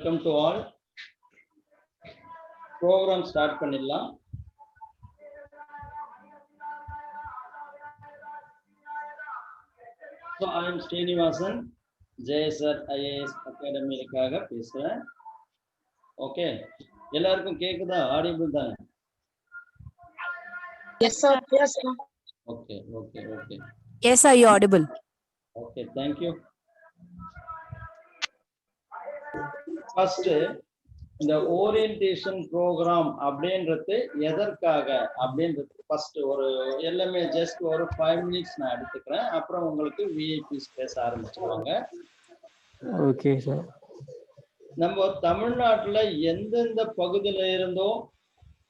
Welcome to all. Program start பண்ணிடலாம். So I am Srinivasan, JSR IAS Academy-க்காக பேசுறேன். Okay, எல்லாருக்கும் கேக்குதா? ஆடிபிள் தானே? Yes sir. Yes sir. Okay. Yes sir, you audible. Okay, thank you. First, இந்த orientation program அப்படின்றது எதற்காக அப்படின்றது first ஒரு எல்லாமே ஜஸ்ட் ஒரு 5 minutes நான் எடுத்துக்கிறேன். அப்புறம் உங்களுக்கு விஐபிஸ் பேச ஆரம்பிச்சிருவாங்க. Okay sir. நம்ம தமிழ்நாட்டுல எந்தெந்த பகுதியில இருந்தோ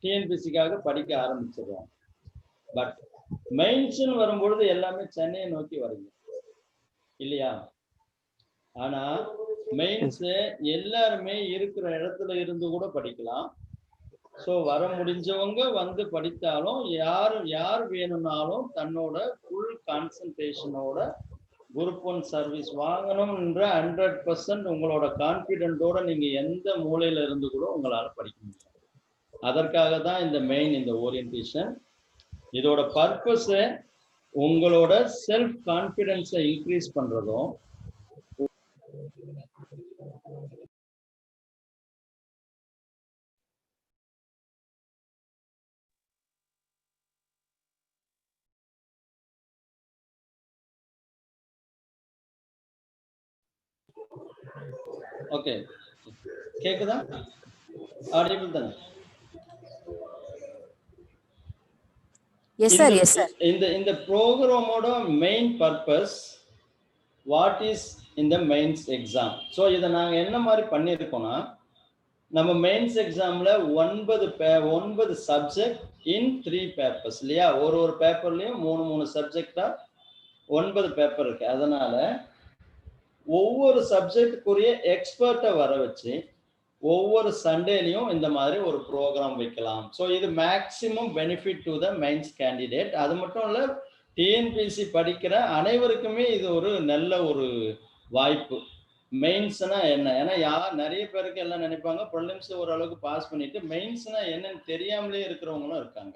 டிஎன்பிசிக்காக படிக்க ஆரம்பிச்சிருவோம். பட் மெயின்ஸ்ன்னு வரும்பொழுது எல்லாமே சென்னையை நோக்கி வருங்க இல்லையா? ஆனா மெயின்ஸ் எல்லாருமே இருக்கிற இடத்துல இருந்து கூட படிக்கலாம். ஸோ வர முடிஞ்சவங்க வந்து படித்தாலும் யார் வேணும்னாலும் தன்னோட ஃபுல் கான்சன்ட்ரேஷனோட குரூப் 1 சர்வீஸ் வாங்கணும்ன்ற 100% உங்களோட கான்ஃபிடென்ட்டோட நீங்க எந்த மூலையில இருந்து கூட உங்களால படிக்க முடியும். அதற்காக தான் இந்த மெயின் இந்த ஓரியன்டேஷன். இதோட பர்பஸ் உங்களோட செல்ஃப் கான்ஃபிடென்ஸை இன்க்ரீஸ் பண்றதும் ஓகே கேக்குதா? ஆடிபிள் தானே? Yes sir. Yes sir. இந்த ப்ரோக்ராமோட மெயின் பர்பஸ் வாட் இஸ் இந்த மெயின்ஸ் எக்ஸாம். ஸோ இதை நாங்கள் என்ன மாதிரி பண்ணியிருக்கோம்னா, நம்ம மெயின்ஸ் எக்ஸாமில் 9 சப்ஜெக்ட் இன் 3 பேப்பர்ஸ் இல்லையா? ஒரு பேப்பர்லேயும் 3 சப்ஜெக்டாக 9 பேப்பர் இருக்கு. அதனால ஒவ்வொரு சப்ஜெக்டுக்குரிய எக்ஸ்பர்ட்டை வர வச்சு ஒவ்வொரு சண்டேலையும் இந்த மாதிரி ஒரு ப்ரோக்ராம் வைக்கலாம். ஸோ இது maximum benefit to the mains candidate. அது மட்டும் இல்லை, டிஎன்பிசி படிக்கிற அனைவருக்குமே இது ஒரு நல்ல ஒரு வாய்ப்பு. மெயின்ஸ்னா என்ன? ஏன்னா நிறைய பேருக்கு எல்லாம் நினைப்பாங்க ப்ரிலிம்ஸ் ஓரளவுக்கு பாஸ் பண்ணிட்டு மெயின்ஸ்னா என்னன்னு தெரியாமலே இருக்கிறவங்களும் இருக்காங்க.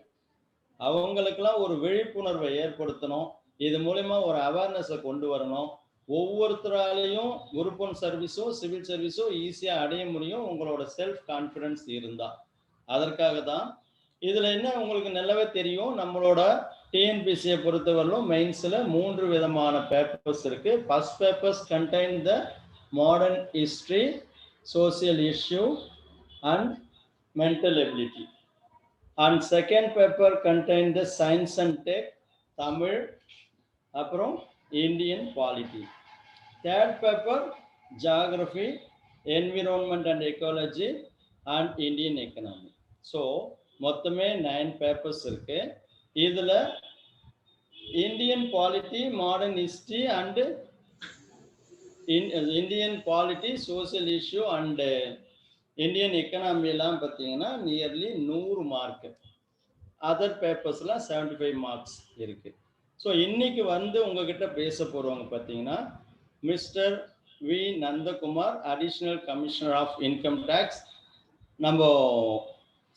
அவங்களுக்கெல்லாம் ஒரு விழிப்புணர்வை ஏற்படுத்தணும். இது மூலமா ஒரு அவேர்னஸை கொண்டு வரணும். ஒவ்வொருத்தராலையும் குரூப் 1 சர்வீஸோ சிவில் சர்வீஸோ ஈஸியாக அடைய முடியும் உங்களோட செல்ஃப் கான்ஃபிடன்ஸ் இருந்தால். அதற்காக தான் இதில் என்ன உங்களுக்கு நல்லாவே தெரியும், நம்மளோட டிஎன்பிசியை பொறுத்தவரையிலும் மெயின்ஸில் 3 விதமான பேப்பர்ஸ் இருக்கு. First papers contain the modern history, social issue and mental ability. And second paper contain the science and tech, Tamil, அப்புறம் Indian polity. Third paper geography, environment and ecology and Indian economy. So மொத்தமே 9 papers இருக்கு. இதில் Indian polity, modern history and Indian polity, social issue and Indian எக்கனாமிலாம் பார்த்தீங்கன்னா nearly 100 mark. Other பேப்பர்ஸ்லாம் 75 marks இருக்கு. So இன்னைக்கு வந்து உங்ககிட்ட பேச போகிறவங்க பார்த்தீங்கன்னா mister V Nandakumar, additional commissioner of income tax. நம்ம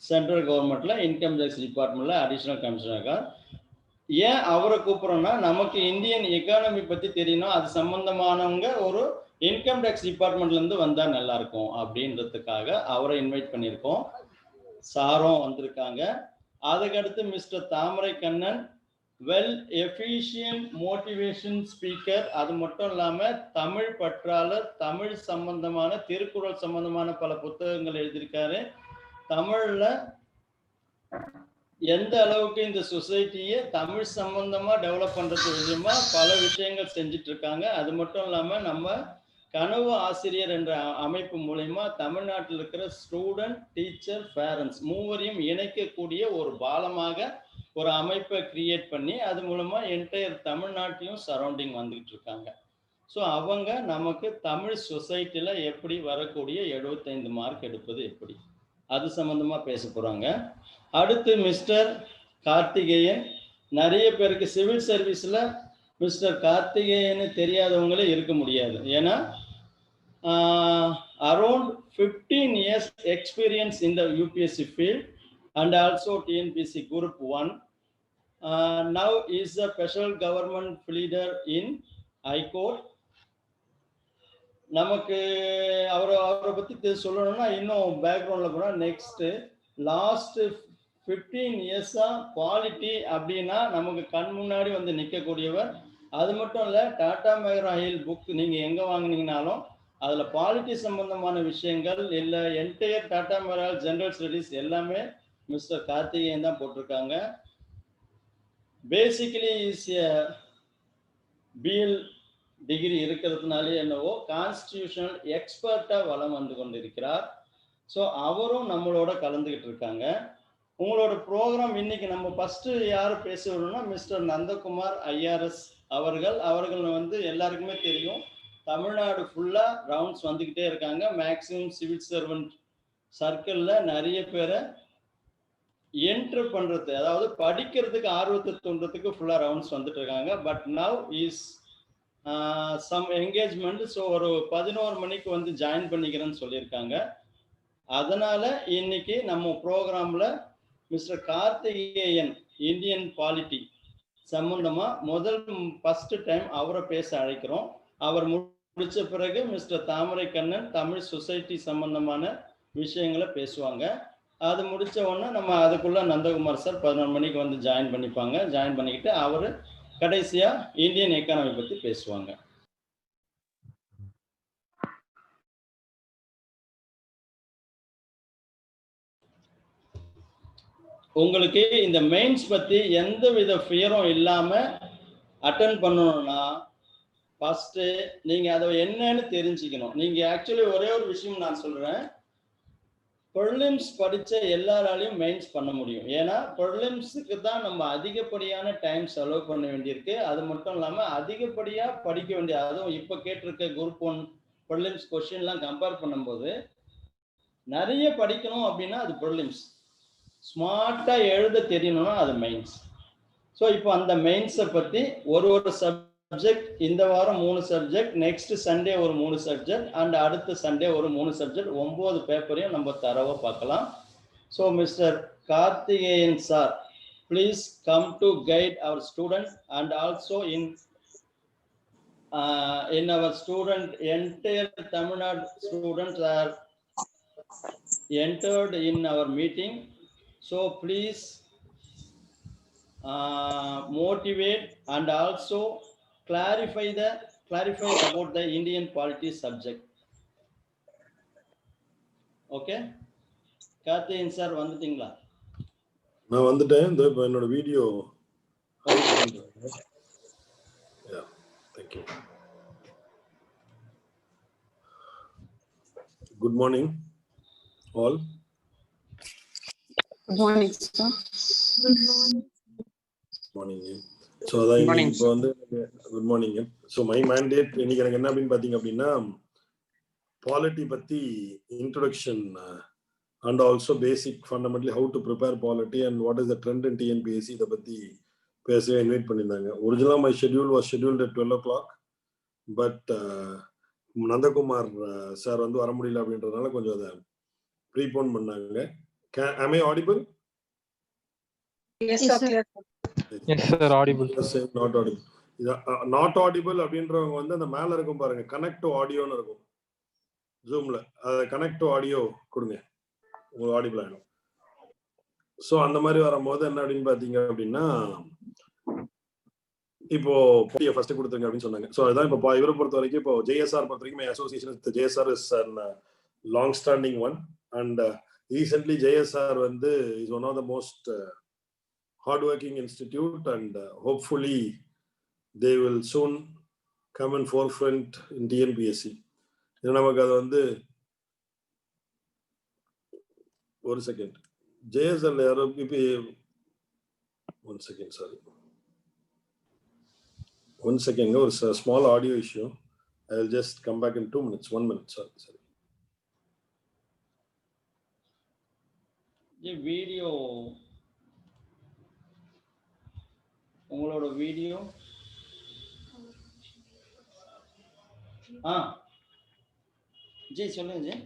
சென்ட்ரல் கவர்மெண்ட்டில் இன்கம் டேக்ஸ் டிபார்ட்மெண்ட்டில் அடிஷ்னல் கமிஷனராக. ஏன் அவரை கூப்பிட்றோன்னா, நமக்கு இந்தியன் எக்கானமி பற்றி தெரியணும், அது சம்மந்தமானவங்க ஒரு இன்கம் டேக்ஸ் டிபார்ட்மெண்ட்லேருந்து வந்தால் நல்லாயிருக்கும் அப்படின்றதுக்காக அவரை இன்வைட் பண்ணியிருக்கோம். சாரும் வந்திருக்காங்க. அதுக்கடுத்து mister Thamarai Kannan, well efficient motivation speaker. அது மட்டும் இல்லாமல் தமிழ் பற்றாளர், தமிழ் சம்பந்தமான திருக்குறள் சம்பந்தமான பல புத்தகங்கள் எழுதியிருக்காரு. தமிழில் எந்த அளவுக்கு இந்த சொசைட்டியை தமிழ் சம்பந்தமா டெவலப் பண்றது விஷயமா பல விஷயங்கள் செஞ்சுட்டு இருக்காங்க. அது மட்டும் இல்லாமல் நம்ம கனவு ஆசிரியர் என்ற அமைப்பு மூலயமா தமிழ்நாட்டில் இருக்கிற ஸ்டூடெண்ட், டீச்சர், பேரண்ட்ஸ் மூவரையும் இணைக்கக்கூடிய ஒரு பாலமாக ஒரு அமைப்பை கிரியேட் பண்ணி அது மூலமா என்டையர் தமிழ்நாட்டையும் சரௌண்டிங் வந்துகிட்டு இருக்காங்க. ஸோ அவங்க நமக்கு தமிழ் சொசைட்டியில் எப்படி வரக்கூடிய 75 மார்க் எடுப்பது எப்படி, அது சம்பந்தமா பேச போறாங்க. அடுத்து மிஸ்டர் கார்த்திகேயன். நிறைய பேருக்கு சிவில் சர்வீஸ்ல மிஸ்டர் கார்த்திகேயன் தெரியாதவங்களே இருக்க முடியாது. ஏன்னா around 15 years experience in the UPSC field and also TNPSC Group 1. Now is a special government pleader in High Court. நமக்கு அவரை பற்றி சொல்லணும்னா இன்னும் பேக்ரவுண்டில் போனால் நெக்ஸ்ட்டு லாஸ்ட்டு 15 இயர்ஸாக குவாலிட்டி அப்படின்னா நமக்கு கண் முன்னாடி வந்து நிற்கக்கூடியவர். அது மட்டும் இல்லை, டாடா மெக்ரா-ஹில் புக் நீங்கள் எங்கே வாங்கினீங்கனாலும் அதில் குவாலிட்டி சம்பந்தமான விஷயங்கள் இல்லை entire Tata McGraw general studies எல்லாமே மிஸ்டர் கார்த்திகேயன் தான் போட்டிருக்காங்க. பேசிக்கலி இஸ் பிஎல் டிகிரி இருக்கிறதுனாலே என்னவோ கான்ஸ்டிடியூஷனல் எக்ஸ்பர்ட்டாக வளம் வந்து கொண்டிருக்கிறார். ஸோ அவரும் நம்மளோட கலந்துக்கிட்டு இருக்காங்க. உங்களோட ப்ரோக்ராம் இன்னைக்கு நம்ம ஃபஸ்ட்டு யார் பேசுகிறோம்னா மிஸ்டர் நந்தகுமார் ஐஆர்எஸ் அவர்கள் வந்து எல்லாருக்குமே தெரியும், தமிழ்நாடு ஃபுல்லாக ரவுண்ட்ஸ் வந்துக்கிட்டே இருக்காங்க. மேக்ஸிமம் சிவில் சர்வெண்ட் சர்க்கிளில் நிறைய பேரை என்ட்ரு பண்ணுறது, அதாவது படிக்கிறதுக்கு ஆர்வத்தை தூண்டுறதுக்கு ஃபுல்லாக ரவுண்ட்ஸ் வந்துட்டு இருக்காங்க. But now is some engagement. So ஒரு 11 மணிக்கு வந்து ஜாயின் பண்ணிக்கிறேன்னு சொல்லியிருக்காங்க. அதனால இன்னைக்கு நம்ம ப்ரோக்ராமில் மிஸ்டர் கார்த்திகேயன் இந்தியன் பாலிட்டி சம்பந்தமாக ஃபஸ்ட்டு டைம் அவரை பேச அழைக்கிறோம். அவர் முடிச்ச பிறகு மிஸ்டர் தாமரை கண்ணன் தமிழ் சொசைட்டி சம்பந்தமான விஷயங்களை பேசுவாங்க. அது முடித்த உடனே நம்ம அதுக்குள்ளே நந்தகுமார் சார் 11 மணிக்கு வந்து ஜாயின் பண்ணிப்பாங்க. ஜாயின் பண்ணிக்கிட்டு அவர் கடைசியாக இந்தியன் எக்கானமி பற்றி பேசுவாங்க. உங்களுக்கு இந்த மெயின்ஸ் பற்றி எந்த வித ஃபியரும் இல்லாமல் அட்டன் பண்ணணும்னா ஃபஸ்ட்டு நீங்கள் அதை என்னன்னு தெரிஞ்சுக்கணும். நீங்கள் ஆக்சுவலி ஒரே ஒரு விஷயம் நான் சொல்கிறேன், ப்ரிலிம்ஸ் படித்த எல்லாராலையும் மெயின்ஸ் பண்ண முடியும். ஏன்னா ப்ரிலிம்ஸுக்கு தான் நம்ம அதிகப்படியான டைம் செலவு பண்ண வேண்டியிருக்கு. அது மட்டும் இல்லாமல் அதிகப்படியாக படிக்க வேண்டிய, அதுவும் இப்போ கேட்டிருக்க குரூப் 1 ப்ரிலிம்ஸ் கொஸ்டின்லாம் கம்பேர் பண்ணும்போது நிறைய படிக்கணும் அப்படின்னா அது ப்ரிலிம்ஸ். ஸ்மார்ட்டாக எழுத தெரியணும்னா அது மெயின்ஸ். ஸோ இப்போ அந்த மெயின்ஸை பற்றி ஒரு சப்ஜெக்ட், இந்த வாரம் 3 சப்ஜெக்ட், நெக்ஸ்ட் சண்டே ஒரு 3 சப்ஜெக்ட் அண்ட் அடுத்த சண்டே ஒரு 3 சப்ஜெக்ட், 9 பேப்பரையும் நம்ம தரவா பார்க்கலாம். So mister Karthikeyan sir, please come to guide our student and also in our student, entire Tamil Nadu students are entered in our meeting. So please motivate and also clarify about the Indian polity subject. Okay, Karthiyan sir வந்துட்டீங்களா? நான் வந்துட்டேன். இப்போ என்னோட video thank you. Good morning all. Good morning, sir. Good morning. Morning. So அதான் இப்போ வந்து good morning. So my mandate இன்னைக்கு எனக்கு என்ன அப்படின்னு பார்த்தீங்க அப்படின்னா polity பத்தி introduction and also basic fundamentally how to prepare polity and what is the trend in TNPSC இதை பத்தி பேச இன்வைட் பண்ணியிருந்தாங்க. ஒரிஜினலாக my schedule was scheduled at 12 o'clock, but Nandakumar sir வந்து வர முடியல அப்படின்றதுனால கொஞ்சம் அதை ப்ரீபோன் பண்ணாங்க. Am I audible? Yes, sir. Yes, sir, audible. Not audible. Not audible அப்படின்றவங்க வந்து அந்த மேல இருக்கும் பாருங்க, கனெக்ட் டு ஆடியோன்னு இருக்கும் ஜூம்ல, அதை கனெக்ட் டு ஆடியோ கொடுங்க, உங்களுக்கு ஆடிபிள் ஆகிடும். ஸோ அந்த மாதிரி வரும்போது என்ன அப்படின்னு பார்த்தீங்க அப்படின்னா இப்போ ஃபர்ஸ்ட் கொடுத்துருங்க அப்படின்னு சொன்னாங்க. ஸோ அதுதான் இப்போ இவரை பொறுத்த வரைக்கும் இப்போ ஜேஎஸ்ஆர் பொறுத்த வரைக்கும் association JSR is long standing one and recently JSR வந்து is one of the most hardworking institute and hopefully they will soon come in forefront in TNPSC. நமக்கு அது வந்து ஒரு செகண்ட் ஜேஎஸ்எல் யாரும் இப்போ one second sorry one second ஒரு small audio issue. I will just come back in 2 minutes. 1 minute. Sorry. Video, உங்களோட video G சொல்லுங்க G.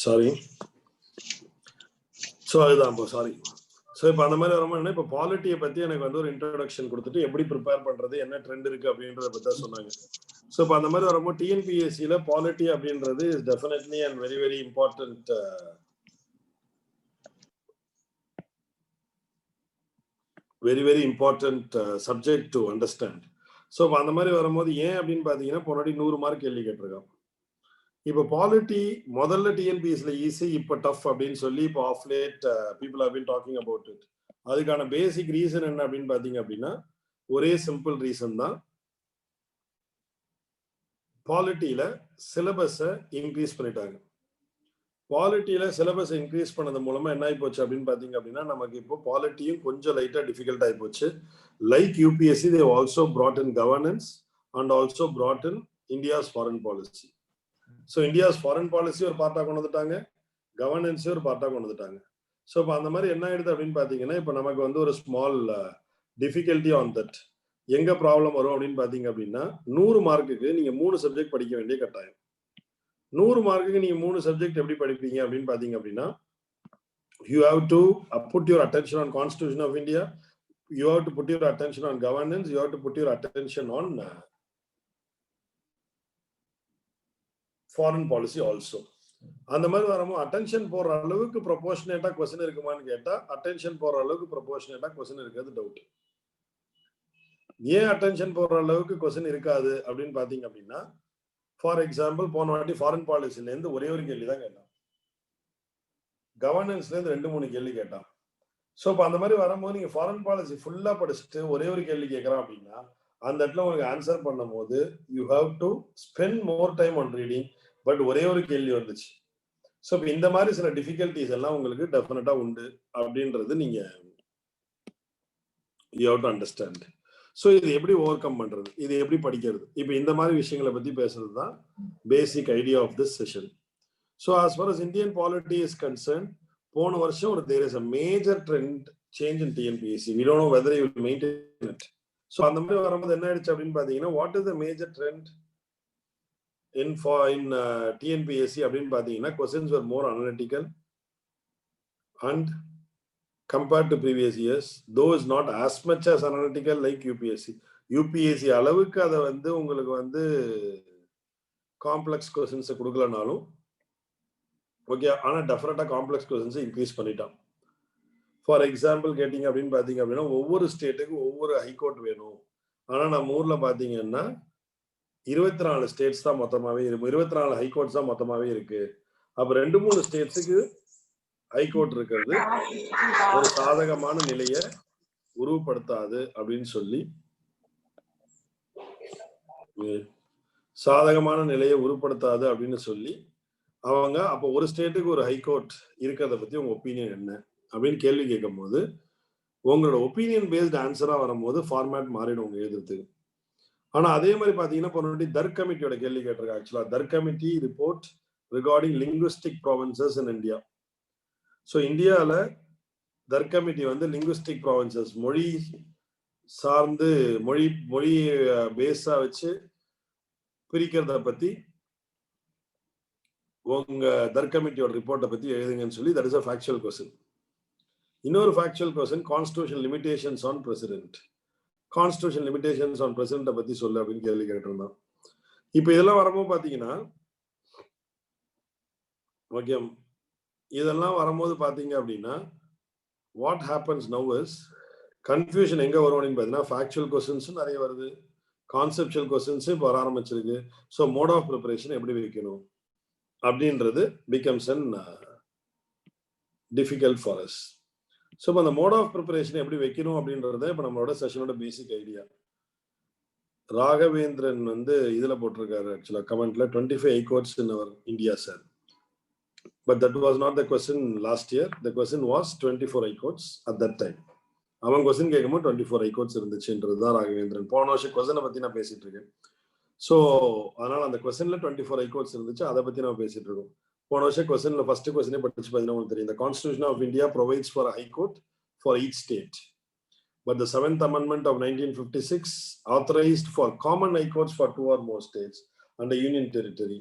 Sorry. So அதுதான் இப்போ சாரி. ஸோ இப்போ அந்த மாதிரி வரும்போது இப்போ பாலிட்டியை பற்றி எனக்கு வந்து ஒரு இன்ட்ரோடக்ஷன் கொடுத்துட்டு எப்படி ப்ரிப்பேர் பண்ணுறது, என்ன ட்ரெண்ட் இருக்குது அப்படின்றத பற்றி தான் சொன்னாங்க. ஸோ இப்போ அந்த மாதிரி வரும்போது டிஎன்பிஎஸ்சியில் பாலிட்டி அப்படின்றது is definitely and very very important very important subject to understand. So இப்போ அந்த மாதிரி வரும்போது ஏன் அப்படின்னு பார்த்தீங்கன்னா முன்னாடி 100 மார்க் கேள்வி கேட்டிருக்கான். இப்போ பாலிட்டி முதல்ல டிஎன்பிஎஸ்சியில் ஈஸி, இப்போ டஃப் அப்படின்னு சொல்லி இப்போ of late people have been talking about it. அதுக்கான பேசிக் ரீசன் என்ன அப்படின்னு பார்த்தீங்க அப்படின்னா ஒரே சிம்பிள் ரீசன் தான். பாலிட்டியில சிலபஸை இன்க்ரீஸ் பண்ணிட்டாங்க. பாலிட்டியில சிலபஸ் இன்க்ரீஸ் பண்ணது மூலமா என்ன ஆகி போச்சு அப்படின்னு பாத்தீங்க அப்படின்னா நமக்கு இப்போ பாலிட்டியும் கொஞ்சம் லைட்டா டிஃபிகல்ட் ஆகி போச்சு. Like UPSC they also brought in governance and also brought in India's foreign policy. So India's foreign policy ஒரு பார்ட்டா கொண்டு வந்துட்டாங்க, கவர்னன்ஸே ஒரு பார்ட்டா கொண்டு வந்துட்டாங்க. ஸோ இப்போ அந்த மாதிரி என்ன ஆயிடுது அப்படின்னு பாத்தீங்கன்னா இப்போ நமக்கு வந்து ஒரு ஸ்மால் டிஃபிகல்ட்டி ஆன் தட். எங்க ப்ராப்ளம் வரும் அப்படின்னு பாத்தீங்க அப்படின்னா 100 மார்க்குக்கு நீங்க 3 சப்ஜெக்ட் படிக்க வேண்டிய கட்டாயம். 100 மார்க்குக்கு நீங்க 3 சப்ஜெக்ட் எப்படி படிப்பீங்க அப்படின்னு பாத்தீங்க அப்படின்னா you have to put your attention on Constitution of India, you have to put your attention on governance, you have to put your attention on foreign policy also. அந்த மாதிரி வரும்போது அட்டென்ஷன் போடுற அளவுக்கு ப்ரொபோர்ஷனேட்டா கொஸ்டின் இருக்குமான்னு கேட்டா அட்டென்ஷன் போடுற அளவுக்கு ப்ரொபோர்ஷனேட்டா question இருக்கிறது டவுட். ஏன் அட்டென்ஷன் போடுற அளவுக்கு கொஸ்டின் இருக்காது அப்படின்னு பாத்தீங்க அப்படின்னா ஃபார் எக்ஸாம்பிள் போன வாட்டி ஃபாரின் பாலிசில இருந்து ஒரே ஒரு கேள்வி தான் கேட்டான், கவர்னன்ஸ்ல இருந்து 2-3 கேள்வி கேட்டான். ஸோ இப்போ அந்த மாதிரி வரும்போது நீங்க ஃபாரின் பாலிசி ஃபுல்லா படிச்சுட்டு ஒரே ஒரு கேள்வி கேட்கறான் அப்படின்னா அந்த இடத்துல உங்களுக்கு ஆன்சர் பண்ணும் போது you have to spend more time on reading. But ஒரே ஒரு கேள்வி வந்துச்சு. ஸோ இப்போ இந்த மாதிரி சில டிஃபிகல்டிஸ் எல்லாம் உங்களுக்கு டெஃபினட்டா உண்டு அப்படின்றது நீங்க you have to understand. So இது எப்படி ஓவர் கம் பண்றது, இது எப்படி படிக்கிறது, இப்போ இந்த மாதிரி விஷயங்களை பத்தி பேசுறது தான் basic idea of this session. So as far as Indian polity is concerned, போன வருஷம் there is a major trend change in TNPSC. We don't know whether you will maintain it. So அந்த மாதிரி வரும்போது என்ன ஆயிடுச்சு அப்படின்னு பாத்தீங்கன்னா what is the major trend in TNPSC அப்படின்னு பாத்தீங்கன்னா questions were more analytical and compared to previous years, though is not as much as analytical like UPSC அளவுக்கு அதை வந்து உங்களுக்கு வந்து காம்ப்ளெக்ஸ் கொஸ்டின்ஸ் கொடுக்கலனாலும் ஓகே, ஆனா டெஃபினட்டா காம்ப்ளெக்ஸ் கொஸ்டின்ஸ் இன்க்ரீஸ் பண்ணிட்டான். ஃபார் எக்ஸாம்பிள் கேட்டீங்க அப்படின்னு பாத்தீங்க அப்படின்னா ஒவ்வொரு ஸ்டேட்டுக்கு ஒவ்வொரு ஹைகோர்ட் வேணும். ஆனா நம்ம ஊர்ல பாத்தீங்கன்னா 24 ஸ்டேட்ஸ் தான் மொத்தமாவே இருக்கு, 24 ஹைகோர்ட்ஸ் தான் மொத்தமாவே இருக்கு. அப்ப 2-3 ஸ்டேட்ஸுக்கு ஹைகோர்ட் இருக்கிறது ஒரு சாதகமான நிலையை உருவப்படுத்தாது அப்படின்னு சொல்லி அவங்க அப்போ ஒரு ஸ்டேட்டுக்கு ஒரு ஹைகோர்ட் இருக்கிறத பத்தி உங்க ஒப்பீனியன் என்ன அப்படின்னு கேள்வி கேட்கும் போது உங்களோட ஒப்பீனியன் பேஸ்ட் ஆன்சரா வரும்போது ஃபார்மேட் மாறிடும் உங்க எழுதுறதுக்கு. ஆனா அதே மாதிரி பாத்தீங்கன்னா தர் கமிட்டியோட கேள்வி கேட்டிருக்காங்க. ஆக்சுவலா Dhar committee report regarding linguistic provinces in India. So இந்தியாவில் தர் கமிட்டி வந்து லிங்குவிஸ்டிக் ப்ராவின்சஸ் மொழி சார்ந்து மொழி பேஸா வச்சு பிரிக்கிறத பத்தி உங்க தர் கமிட்டியோட ரிப்போர்ட்டை பத்தி எழுதுங்கன்னு சொல்லி that is a factual question. இன்னொரு factual question constitution limitations on president. Constitution limitations on பிரசிடென்ட்டை பத்தி சொல்லு அப்படின்னு கேள்வி கேட்டிருந்தோம். இப்போ இதெல்லாம் வரும்போது பாத்தீங்கன்னா ஓகே, இதெல்லாம் வரும்போது பாத்தீங்க அப்படின்னா what happens now is confusion எங்க வரும் அப்படின்னு பாத்தீங்கன்னா ஃபேக்சுவல் கொஸ்டின்ஸும் நிறைய வருது, கான்செப்சுவல் கொஸ்டின்ஸ் இப்போ வர ஆரம்பிச்சிருக்கு. ஸோ மோட் ஆஃப் ப்ரிப்பரேஷன் எப்படி வைக்கணும் அப்படின்றது becomes an difficult for us. So இப்போ அந்த மோட் ஆஃப் ப்ரிப்பரேஷன் எப்படி வைக்கணும் அப்படின்றத இப்போ நம்மளோட செஷனோட பேசிக் ஐடியா. ராகவேந்திரன் வந்து இதுல போட்டிருக்காரு ஆக்சுவலா கமெண்ட்ல 25 high courts in our India sir. But that was not the question last year. The question was 24 high courts at that time. அவன் கொஸ்டின் கேட்கும்போது 24 high courts இருந்துச்சுன்றதுதான் ராகவேந்திரன். போன வருஷம் கொஸ்டினை பத்தி நான் பேசிட்டு இருக்கேன். ஸோ அதனால அந்த கொஸ்டின்ல 24 high courts இருந்துச்சு, அதை பத்தி நம்ம பேசிட்டு இருக்கோம். போன வருஷம் கொஸ்டின்ல ஃபர்ஸ்ட் கொஸ்டினே படிச்சு பார்த்தீங்கன்னா உங்களுக்கு தெரியும். The Constitution of India provides for a high court for each state. But the 7th Amendment of 1956 authorized for common high courts for 2 or more states and a union territory.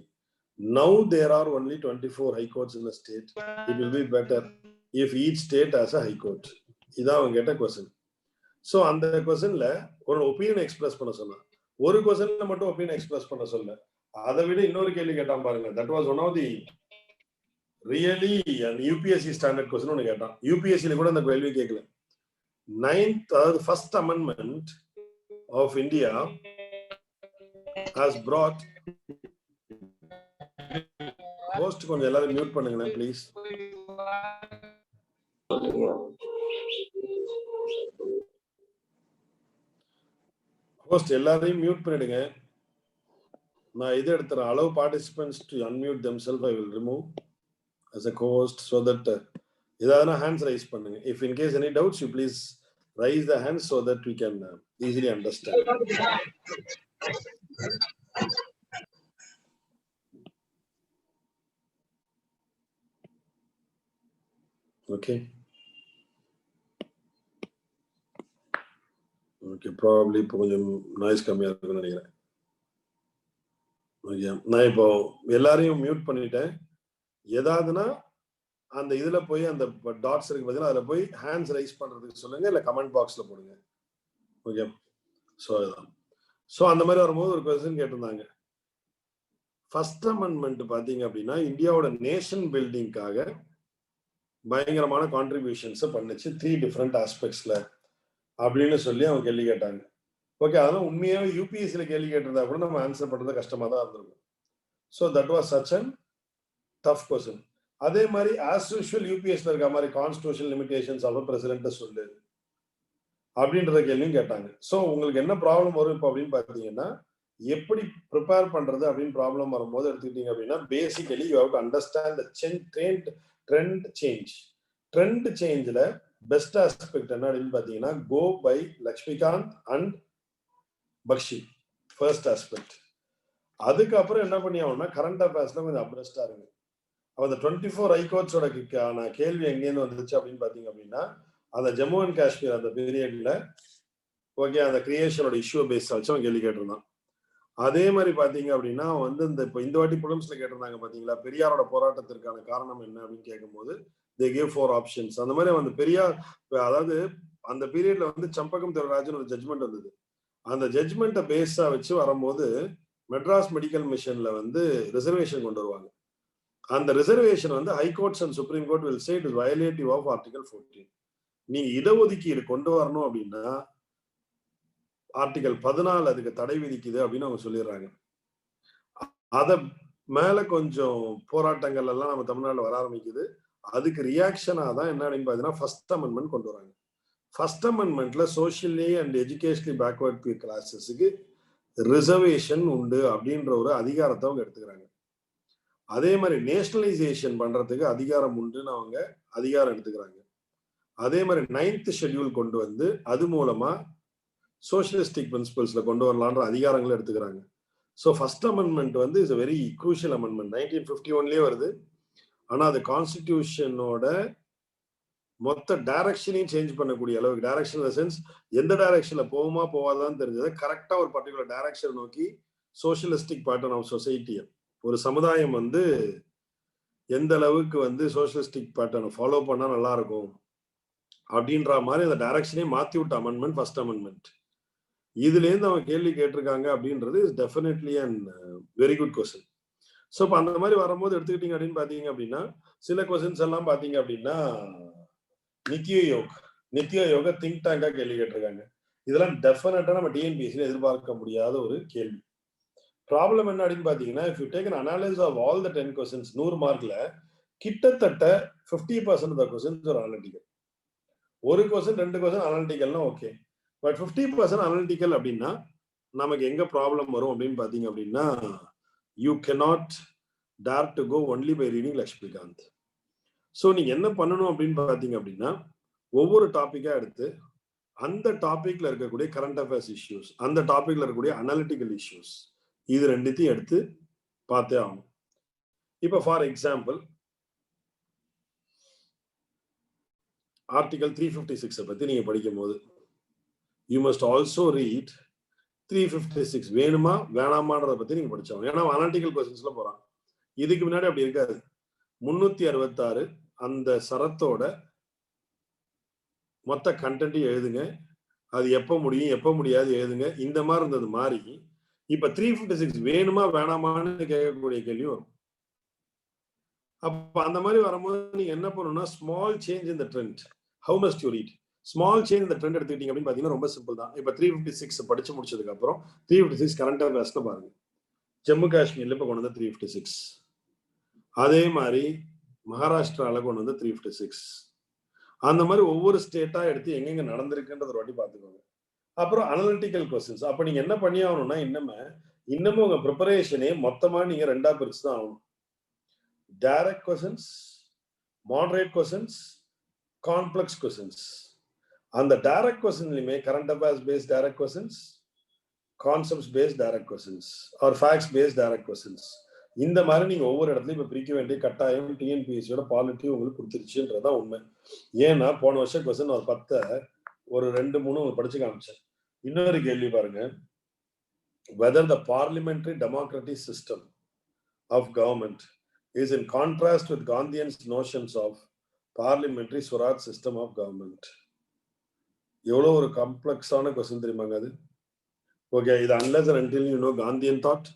Now there are only 24 high courts in a state. It will be better if each state has a high court. இதான் அவங்க கேட்ட question. So அந்த கொஸ்டின்ல ஒரு opinion express பண்ண சொன்னா, ஒரு கொஸ்டின்ல மட்டும் ஒப்பீனியன் எக்ஸ்பிரஸ் பண்ண சொல்ல, அதை விட இன்னொரு கேள்வி கேட்டான் பாருங்க. That was one of the really UPSC standard question ஒன்று கேட்டான். யூபிஎஸ்சியில கூட அந்த கேள்வி கேட்கல. 9th, first amendment of India has brought host கொஞ்சம் எல்லாரும் மியூட் பண்ணுங்க ப்ளீஸ். ஹோஸ்ட் எல்லாரையும் மியூட் பண்ணிடுங்க. நான் இது எடுத்துறேன். allow participants to unmute themselves. I will remove as a co-host so that ஏதாவது hands raise பண்ணுங்க. If in case any doubts, you please raise the hands so that we can easily understand. Okay. Okay, probably இப்போ கொஞ்சம் noise கம்மியா இருக்குன்னு நினைக்கிறேன். Okay, நான் இப்போ எல்லாரையும் மியூட் பண்ணிட்டேன். ஏதாவதுன்னா அந்த இதுல போய் அந்த டாட்ஸ் இருக்கு பார்த்தீங்கன்னா அதுல போய் ஹேண்ட்ஸ் ரைஸ் பண்றதுக்கு சொல்லுங்க, இல்ல கமெண்ட் பாக்ஸ்ல போடுங்க. ஓகே, ஸோ அதுதான். ஸோ அந்த மாதிரி வரும்போது ஒரு கொஸ்டின் கேட்டிருந்தாங்க. ஃபர்ஸ்ட் அமெண்ட்மெண்ட் பாத்தீங்க அப்படின்னா இந்தியாவோட நேஷன் பில்டிங்காக பயங்கரமான கான்ட்ரிபியூஷன்ஸை பண்ணுச்சு 3 டிஃப்ரெண்ட் ஆஸ்பெக்ட்ஸ்ல அப்படின்னு சொல்லி அவங்க கேள்வி கேட்டாங்க. ஓகே, அதெல்லாம் உண்மையாவே யூபிஎஸ்சியில கேள்வி கேட்டிருந்தா கூட நம்ம ஆன்சர் பண்றது கஷ்டமா தான் இருந்திருக்கும். So that was such an tough question. அதே மாதிரி ஆஸ் யூஷுவல் யூபிஎஸ்ல இருக்க மாதிரி கான்ஸ்டிடியூஷனல் லிமிடேஷன்ஸ் ஆஃப் பிரசிடென்ட் சொல்லு அப்படின்றத கேள்வியும் கேட்டாங்க. ஸோ உங்களுக்கு என்ன ப்ராப்ளம் வரும் இப்போ அப்படின்னு பார்த்தீங்கன்னா, எப்படி ப்ரிப்பேர் பண்றது அப்படின்னு ப்ராப்ளம் வரும்போது எடுத்துக்கிட்டீங்க அப்படின்னா, basically you have to understand the trend change. Trend சேஞ்சில் பெஸ்ட் ஆஸ்பெக்ட் என்ன அப்படின்னு பார்த்தீங்கன்னா, go by Laxmikanth and Bakshi first aspect. அதுக்கப்புறம் என்ன பண்ணி ஆகணும்னா கரண்ட் அஃபேர்ஸ்ல கொஞ்சம் அப்ரெஸ்டா இருக்கு. அப்போ அந்த 24 high courtsோட கேள்வி எங்கேருந்து வந்துச்சு அப்படின்னு பாத்தீங்க அப்படின்னா, அந்த ஜம்மு அண்ட் காஷ்மீர் அந்த பீரியட்ல ஓகே அந்த கிரியேஷனோட இஷ்யூ பேஸ் வச்சு அவன் கேள்வி கேட்டிருந்தான். அதே மாதிரி பாத்தீங்க அப்படின்னா வந்து இந்த வாட்டி புலம்ஸ்ல கேட்டிருந்தாங்க பாத்தீங்களா, பெரியாரோட போராட்டத்திற்கான காரணம் என்ன அப்படின்னு கேட்கும்போது they gave 4 options. அந்த மாதிரி அந்த பெரியார், அதாவது அந்த பீரியட்ல வந்து சம்பகம் தேவராஜன் ஒரு ஜட்மெண்ட் வந்தது. அந்த ஜட்மெண்ட்டை பேஸா வச்சு வரும்போது மெட்ராஸ் மெடிக்கல் மிஷன்ல வந்து ரிசர்வேஷன் கொண்டு வருவாங்க. அந்த ரிசர்வேஷன் வந்து high courts and supreme court will say it is violative of article 14. நீங்க இடஒதுக்கீடு கொண்டு வரணும் அப்படின்னா ஆர்டிகல் 14 அதுக்கு தடை விதிக்குது அப்படின்னு அவங்க சொல்லிடுறாங்க. அத மேல கொஞ்சம் போராட்டங்கள் எல்லாம் நம்ம தமிழ்நாட்டில் வர ஆரம்பிக்குது. அதுக்கு ரியாக்ஷனா தான் என்ன அப்படின்னு பாத்தீங்கன்னா ஃபர்ஸ்ட் அமெண்ட்மெண்ட் கொண்டு வராங்க. ஃபர்ஸ்ட் அமெண்ட்மெண்ட்ல சோஷியலி அண்ட் எஜுகேஷனலி பேக்வர்ட் கிளாஸஸுக்கு ரிசர்வேஷன் உண்டு அப்படின்ற ஒரு அதிகாரத்தை அவங்க எடுத்துக்கிறாங்க. அதே மாதிரி நேஷனலைசேஷன் பண்றதுக்கு அதிகாரம் உண்டுன்னு அவங்க அதிகாரம் எடுத்துக்கிறாங்க. அதே மாதிரி 9th ஷெட்யூல் கொண்டு வந்து அது மூலமா சோசியலிஸ்டிக் பிரின்சிபல்ஸ்ல கொண்டு வரலான்ற அதிகாரங்களை எடுத்துக்கிறாங்க. ஸோ ஃபர்ஸ்ட் அமெண்ட்மெண்ட் வந்து இஸ் வெரி க்ரூஷியல் அமெண்ட்மெண்ட். 1951லயே வருது. ஆனா அது கான்ஸ்டிடியூஷனோட மொத்த டைரக்ஷனையும் சேஞ்ச் பண்ணக்கூடிய அளவுக்கு, டைரக்ஷன் சென்ஸ் எந்த டைரக்ஷன்ல போகுமா போவாதான்னு தெரிஞ்சது, கரெக்டா ஒரு பர்டிகுலர் டைரக்ஷன் நோக்கி சோசியலிஸ்டிக் பேட்டர்ன் ஆஃப் சொசைட்டியை, ஒரு சமுதாயம் வந்து எந்த அளவுக்கு வந்து சோசியலிஸ்டிக் பேட்டர்னை ஃபாலோ பண்ணா நல்லா இருக்கும் அப்படின்ற மாதிரி அந்த டைரக்ஷனே மாத்தி விட்ட அமெண்ட்மெண்ட் ஃபர்ஸ்ட் அமெண்ட்மெண்ட். இதுல இருந்து அவங்க கேள்வி கேட்டிருக்காங்க அப்படின்றது is definitely and very good question. So இப்போ அந்த மாதிரி வரும்போது எடுத்துக்கிட்டீங்க அப்படின்னு பாத்தீங்க அப்படின்னா சில கொஸ்டின்ஸ் எல்லாம் பாத்தீங்க அப்படின்னா நித்திய யோக திங்க் டேங்கா கேள்வி கேட்டிருக்காங்க. இதெல்லாம் டெஃபினட்டா நம்ம டிஎன்பிஎஸ்சியில் எதிர்பார்க்க முடியாத ஒரு கேள்வி. ப்ராப்ளம் என்ன அப்படின்னு பாத்தீங்கன்னா, if you take an analysis of all the 10 questions, 100 மார்க்ல கிட்டத்தட்ட 50% of the questions are analytical. ஒரு கொஸ்டின் 2 கொஸ்டின் அனாலிட்டிக்கல்னா ஓகே, பட் 50% அனாலிட்டிக்கல் அப்படின்னா நமக்கு எங்க ப்ராப்ளம் வரும் அப்படின்னு பாத்தீங்க அப்படின்னா, you cannot dare to go only by reading Laxmikanth. So நீங்க என்ன பண்ணணும் அப்படின்னு பாத்தீங்க அப்படின்னா, ஒவ்வொரு டாபிக்கா எடுத்து அந்த டாபிக்ல இருக்கக்கூடிய கரண்ட் அஃபேர்ஸ் இஷ்யூஸ், அந்த டாபிக்ல இருக்கக்கூடிய அனாலிட்டிக்கல் இஷ்யூஸ், இது ரெண்டுத்தையும் எடுத்து பார்த்தே ஆகணும். இப்போ ஃபார் எக்ஸாம்பிள் ஆர்டிகல் 356 பத்தி நீங்க படிக்கும் போது யூ மஸ்ட் ஆல்சோ ரீட் 356 வேணுமா வேணாமான்றத பத்தி நீங்க படிச்சாங்க. ஏன்னா அனாலிட்டிக்கல் கொஸ்டின்ஸ்ல போறான். இதுக்கு முன்னாடி அப்படி இருக்காது. 366 அந்த சரத்தோட மொத்த கண்டென்ட் எழுதுங்க, அது எப்ப முடியும் எப்ப முடியாது எழுதுங்க, இந்த மாதிரி இருந்தது மாறி இப்ப 356 வேணுமா வேணாமான்னு கேட்கக்கூடிய கேள்வி வரும். அப்ப அந்த மாதிரி வரும்போது நீங்க என்ன பண்ணணும்னா, small change in the trend, how must you read, small change இந்த ட்ரெண்ட் எடுத்துக்கிட்டீங்க அப்படின்னு பாத்தீங்கன்னா ரொம்ப சிம்பிள் தான். இப்ப 356 படிச்சு முடிச்சதுக்கு அப்புறம் 356 கரண்ட் அஃபேர்ஸ்ல பாருங்க. ஜம்மு காஷ்மீர்ல இப்ப கொண்டு வந்த 356, அதே மாதிரி மகாராஷ்டிரால கொண்டு வந்த 356, அந்த மாதிரி ஒவ்வொரு ஸ்டேட்டா எடுத்து எங்கெங்க நடந்திருக்குன்றது ஒரு வாட்டி பாத்துக்கோங்க. அப்புறம் அனலிட்டிக்கல் கொஸ்டின்ஸ். அப்ப நீங்க என்ன பண்ணி ஆகணும்னா, இன்னமும் உங்க ப்ரிப்பரேஷனே மொத்தமா நீங்க ரெண்டா பிரிச்சு தான் ஆகணும். Direct questions, moderate questions, complex questions. அந்த டைரக்ட் கொஸ்டின்லயுமே current affairs based direct questions, concepts based direct questions or facts based direct questions, இந்த மாதிரி நீங்க ஒவ்வொரு இடத்துலயும் இப்ப பிரிக்க வேண்டிய கட்டாயம் டிஎன்பிஎஸ்சியோட பாலிட்டி உங்களுக்கு கொடுத்துருச்சுன்றதான் உண்மை. ஏன்னா போன வருஷம் கொஸ்டின் ஒரு 10 ஒரு 2-3 படிச்சு காமிச்சேன். இன்னொரு கேள்வி பாருங்க, whether the parliamentary democratic system of government is in contrast with Gandhian's notions of parliamentary Swaraj system of government. எவ்வளவு ஒரு காம்ப்ளெக்ஸான கொஸ்டின் தெரியுமாங்க அது. ஓகே, இது unless and until you know Gandhian thought,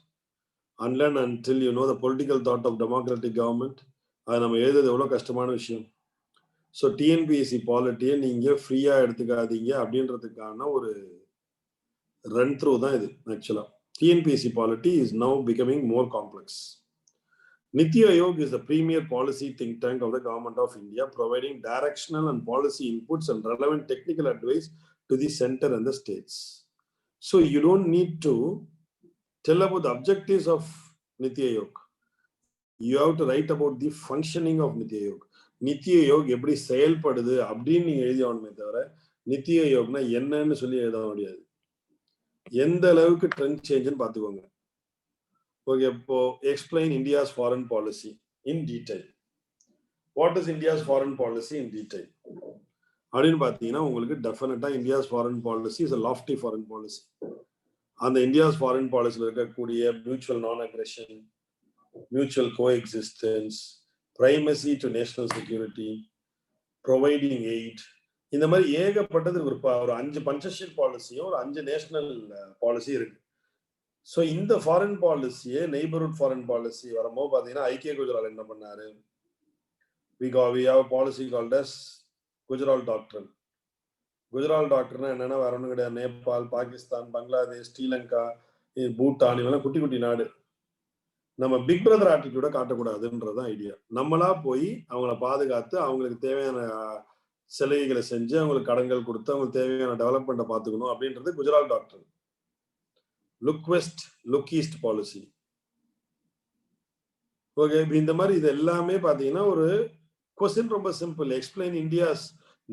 unless and until you know the political thought of democratic government, அது நம்ம எழுதுறது எவ்வளவு கஷ்டமான விஷயம். ஸோ டிஎன்பிஎஸ்சி பாலிட்டியை நீங்க ஃப்ரீயா எடுத்துக்காதீங்க அப்படின்றதுக்கான ஒரு ரன் த்ரூ தான் இது. ஆக்சுவலா TNPSC polity is now becoming more complex. Niti Aayog is the premier policy think tank of the government of India, providing directional and policy inputs and relevant technical advice to the center and the states. So you don't need to tell about the objectives of Niti Aayog. You have to write about the functioning of Niti Aayog. NITI Aayog எப்படி செயல்படுது அப்படின்னு நீங்க எழுதியாகணுமே தவிர நித்தி ஆயோக்னா என்னன்னு சொல்லி எழுத முடியாது. எந்த அளவுக்கு ட்ரெண்ட் சேஞ்சுன்னு பாத்துக்கோங்க. ஓகே, இப்போ explain India's foreign policy in detail. What is India's foreign policy in detail அப்படின்னு பாத்தீங்கன்னா உங்களுக்கு டெஃபினட்டா India's foreign policy is a lofty foreign policy. அந்த இந்தியாஸ் ஃபாரின் பாலிசியில் இருக்கக்கூடிய மியூச்சுவல் நான் aggression, mutual coexistence, primacy to national security, providing aid, இந்த மாதிரி ஏகப்பட்டது ஒரு 5 பஞ்சஷீல் பாலிசியும் ஒரு 5 நேஷனல் பாலிசி இருக்கு. ஸோ இந்த ஃபாரின் பாலிசியே நெய்பர்ஹுட் ஃபாரின் பாலிசி வரும்போது பார்த்தீங்கன்னா ஐக்கிய குஜரால் என்ன பண்ணாரு, we have a policy called as Gujral doctrine. Gujral டாக்டர்னா என்னன்னா வேற ஒன்றும் கிடையாது, நேபாள், பாகிஸ்தான், பங்களாதேஷ், ஸ்ரீலங்கா, பூட்டான், இவெல்லாம் குட்டி குட்டி நாடு. நம்ம பிக் பிரதர் ஆட்டிடியூட காட்டக்கூடாதுன்றதான் ஐடியா. நம்மளா போய் அவங்கள பாதுகாத்து அவங்களுக்கு தேவையான சலுகைகளை செஞ்சு அவங்களுக்கு கடன்கள் கொடுத்து அவங்களுக்கு தேவையான டெவலப்மெண்ட்டை பார்த்துக்கணும் அப்படின்றது Gujral doctor. Look west look east policy. Okay, இந்த மாதிரி இது எல்லாமே பாத்தீங்கன்னா ஒரு கொஸ்டின் ரொம்ப simple. Explain India's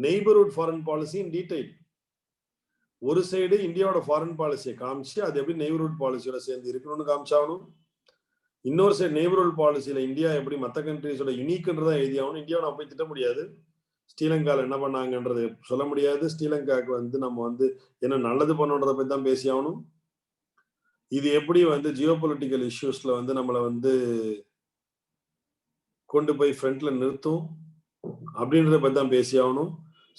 neighbourhood foreign policy in detail. ஒரு சைடு இந்தியாவோட ஃபாரின் பாலிசியை காமிச்சு அது எப்படி நெய்பர்ஹுட் பாலிசியோட சேர்ந்து இருக்கணும்னு காமிச்சாகணும். இன்னொரு சைடு நெய்பர்ஹுட் பாலிசியில இந்தியா எப்படி மற்ற கண்ட்ரிஸோட யூனிக்ன்றதான் எழுதியாகணும். இந்தியாவை நம்ம போய் திட்ட முடியாது, ஸ்ரீலங்கால என்ன பண்ணாங்கன்றது சொல்ல முடியாது, ஸ்ரீலங்காவுக்கு நம்ம என்ன நல்லது பண்ணணுன்றதை பத்தி தான் பேசி ஆகணும். இது எப்படி ஜியோ பொலிட்டிக்கல் இஷ்யூஸ்ல நம்மளை கொண்டு போய் ஃப்ரண்ட்ல நிறுத்தும் அப்படின்றத பத்தி தான் பேசி ஆகணும்.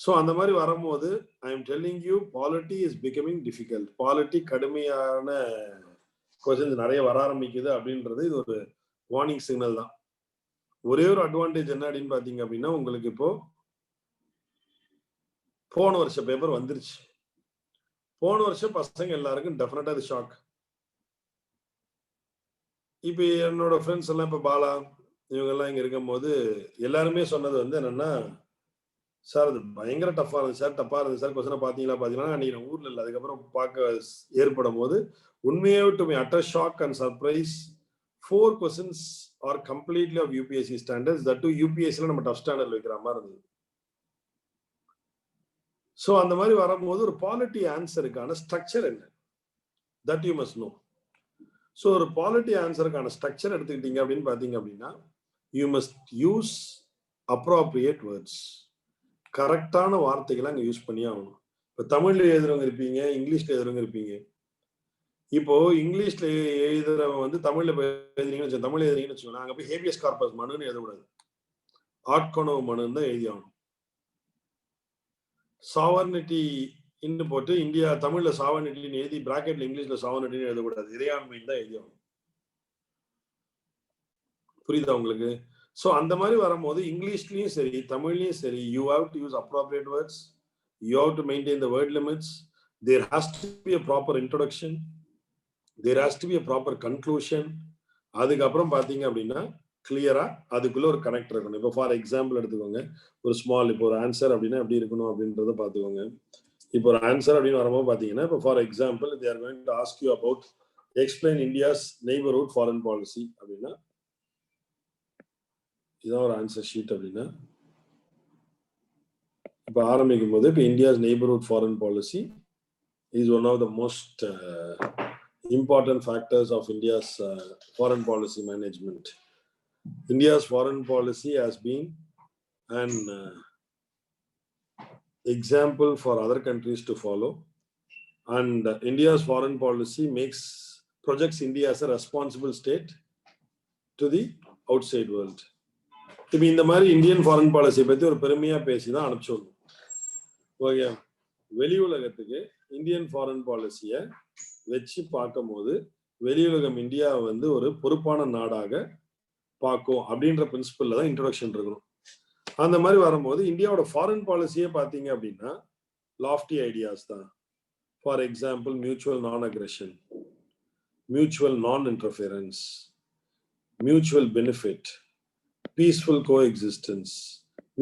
ஸோ அந்த மாதிரி வரும்போது I am telling you polity is becoming difficult. Polity கடுமையான கொஸ்டின்ஸ் நிறைய வர ஆரம்பிக்குது அப்படின்றது இது ஒரு வார்னிங் சிக்னல் தான். ஒரே ஒரு அட்வான்டேஜ் என்ன அப்படின்னு பாத்தீங்க அப்படின்னா, உங்களுக்கு இப்போ போன வருஷ பேப்பர் வந்துருச்சு. போன வருஷம் பசங்க எல்லாருக்கும் டெஃபினட்டா அது ஷாக். இப்ப என்னோட ஃப்ரெண்ட்ஸ் எல்லாம் இப்ப பாலா இவங்க எல்லாம் இங்க இருக்கும் போது எல்லாருமே சொன்னது வந்து என்னன்னா, சார் அது பயங்கர டஃபா இருந்துச்சு சார், டஃபா இருந்துச்சு சார், கொஸ்டினை பாத்தீங்களா அன்னைக்கு நான் ஊர்ல இல்லை, அதுக்கப்புறம் பார்க்க ஏற்படும் போது உண்மையே to me utter shock and surprise 4 questions are completely of UPSC standards. That too UPSC நம்ம டஃப் ஸ்டாண்டர்ட் வைக்கிற மாதிரி இருந்தது. ஸோ அந்த மாதிரி வரும்போது ஒரு பாலிட்டி ஆன்சருக்கான ஸ்ட்ரக்சர் என்ன, that you must know. So ஒரு பாலிட்டி ஆன்சருக்கான ஸ்ட்ரக்சர் எடுத்துக்கிட்டீங்க அப்படின்னு பார்த்தீங்க அப்படின்னா, you must use appropriate words. கரெக்டான வார்த்தைகளை அங்கே யூஸ் பண்ணி ஆகணும். இப்போ தமிழ்ல எழுதுறவங்க இருப்பீங்க, இங்கிலீஷ்ல எழுதுறவங்க இருப்பீங்க. இப்போ இங்கிலீஷ்ல எழுதுறவங்க வந்து தமிழ்ல எழுதுறீங்கன்னு தமிழ் எழுதுறீங்கன்னு வச்சுக்கோங்க, அங்கே போய் ஹேபியஸ் கார்பஸ் மனுன்னு எழுதக்கூடாது, ஆட்கொணவு மனுன்னு தான் எழுதி ஆகணும். சாவர்னிட்டி இன்னும் போட்டு இந்தியா தமிழ்ல சாவர்னிட்டின்னு எழுதி பிராக்கெட்ல இங்கிலீஷ்ல சாவர்னிட்டின்னு எழுதக்கூடாது, இறையாண்மைன்னு தான் எழுதி ஆகணும். புரியுதா உங்களுக்கு? ஸோ அந்த மாதிரி வரும்போது இங்கிலீஷ்லயும் சரி தமிழ்லயும் சரி, you have to use appropriate words, you have to maintain the word limits, there has to be a proper introduction, there has to be a proper conclusion. அதுக்கப்புறம் பாத்தீங்க அப்படின்னா கிளியரா அதுக்குள்ள ஒரு கனெக்ட் இருக்கணும். இப்போ ஃபார் எக்ஸாம்பிள் எடுத்துக்கோங்க, ஒரு ஸ்மால் இப்போ ஒரு ஆன்சர் அப்படின்னா எப்படி இருக்கணும் அப்படின்றத பார்த்துக்கோங்க. இப்போ ஒரு ஆன்சர் அப்படின்னு வரும்போது பார்த்தீங்கன்னா, இப்போ for example they are going to ask you about explain India's neighborhood foreign policy அப்படின்னா இதான் ஒரு ஆன்சர் ஷீட். அப்படின்னா இப்போ ஆரம்பிக்கும் போது இப்போ India's neighbourhood foreign policy is one of the most important factors of India's foreign policy management. India's foreign policy has been an example for other countries to follow, and India's foreign policy projects India as a responsible state to the outside world. இப்போ இந்த மாதிரி Indian foreign policy பத்தி ஒரு பெருமையா பேசி தான் அனுப்பிச்சோம். Okay, வெளி உலகத்துக்கு இந்தியன் ஃபாரின் பாலிசியை வச்சு பார்க்கும் போது வெளியுலகம் இந்தியாவை வந்து ஒரு பொறுப்பான நாடாக பார்க்கும் அப்படின்ற பிரின்சிபல்ல தான் இன்ட்ரோடக்ஷன் இருக்கணும். அந்த மாதிரி வரும்போது இந்தியாவோட ஃபாரின் பாலிசியே பார்த்தீங்க அப்படின்னா லாஃப்டி ஐடியாஸ் தான். ஃபார் எக்ஸாம்பிள் மியூச்சுவல் நான் அக்ரெஷன், மியூச்சுவல் நான் இன்டர்ஃபியரன்ஸ், மியூச்சுவல் பெனிஃபிட், பீஸ்ஃபுல் கோ எக்ஸிஸ்டன்ஸ்,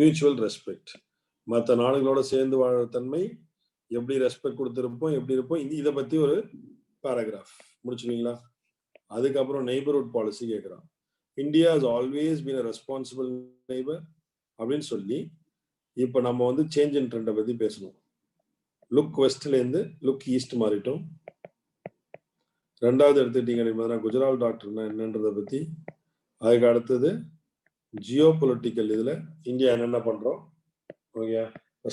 மியூச்சுவல் ரெஸ்பெக்ட். மற்ற நாடுகளோட சேர்ந்து வாழற தன்மை, எப்படி ரெஸ்பெக்ட் கொடுத்துருப்போம், எப்படி இருப்போம், இதை பத்தி ஒரு பேராகிராஃப் முடிச்சுவீங்களா? அதுக்கப்புறம் நெய்பர்ஹுட் பாலிசி கேட்குறான். India has always been a responsible neighbour அப்படின்னு சொல்லி இப்போ நம்ம வந்து சேஞ்ச் இன் ட்ரெண்டை பத்தி பேசணும். லுக் வெஸ்ட்லேருந்து லுக் ஈஸ்ட் மாறிட்டோம். ரெண்டாவது எடுத்துக்கிட்டீங்க அப்படின்னா குஜராத் டாக்டர்னா என்னன்றதை பத்தி, அதுக்கு அடுத்தது ஜியோ பொலிட்டிக்கல் இதில் இந்தியா என்னென்ன பண்ணுறோம், ஓகே,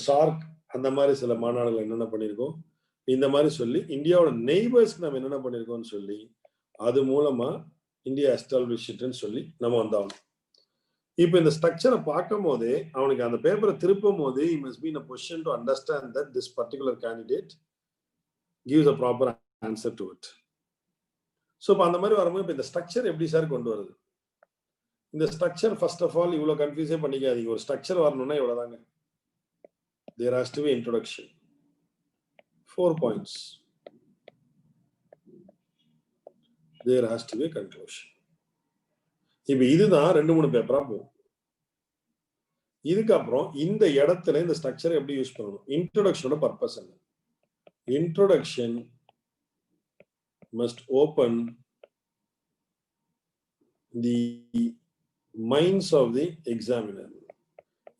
சார்க் அந்த மாதிரி சில மாநாடுகள் என்னென்ன பண்ணியிருக்கோம், இந்த மாதிரி சொல்லி இந்தியாவோட நெய்பர்ஸ்க்கு நம்ம என்னென்ன பண்ணியிருக்கோம்னு சொல்லி அது மூலமா இந்தியா எஸ்டாப்ளிஷ்ட்னு சொல்லி நம்ம வந்தாகணும். இப்போ இந்த ஸ்ட்ரக்சரை பார்க்கும் போதே அவனுக்கு அந்த பேப்பரை திருப்பும் போதே he must be in a position to understand that this particular candidate gives a proper answer to it. So இப்போ அந்த மாதிரி வரும்போது இப்போ இந்த ஸ்ட்ரக்சர் எப்படி சார் கொண்டு வருது? இந்த ஸ்ட்ரக்சர் ஃபர்ஸ்ட் ஆஃப் ஆல் இவ்வளோ கன்ஃபியூஸே பண்ணிக்காதீங்க. ஒரு ஸ்ட்ரக்சர் வரணும்னா இவ்வளோதாங்க. There has to be introduction, 4 points. There has to be a conclusion. இப்போ இதுதான் 2-3 பேப்பரா போகும். இதுக்கப்புறம் இந்த இடத்துல இந்த ஸ்ட்ரக்சரை எப்படி யூஸ் பண்ணணும்? இன்ட்ரோடக்ஷனோட பர்பஸ் என்ன? Introduction must open the minds of the examiner.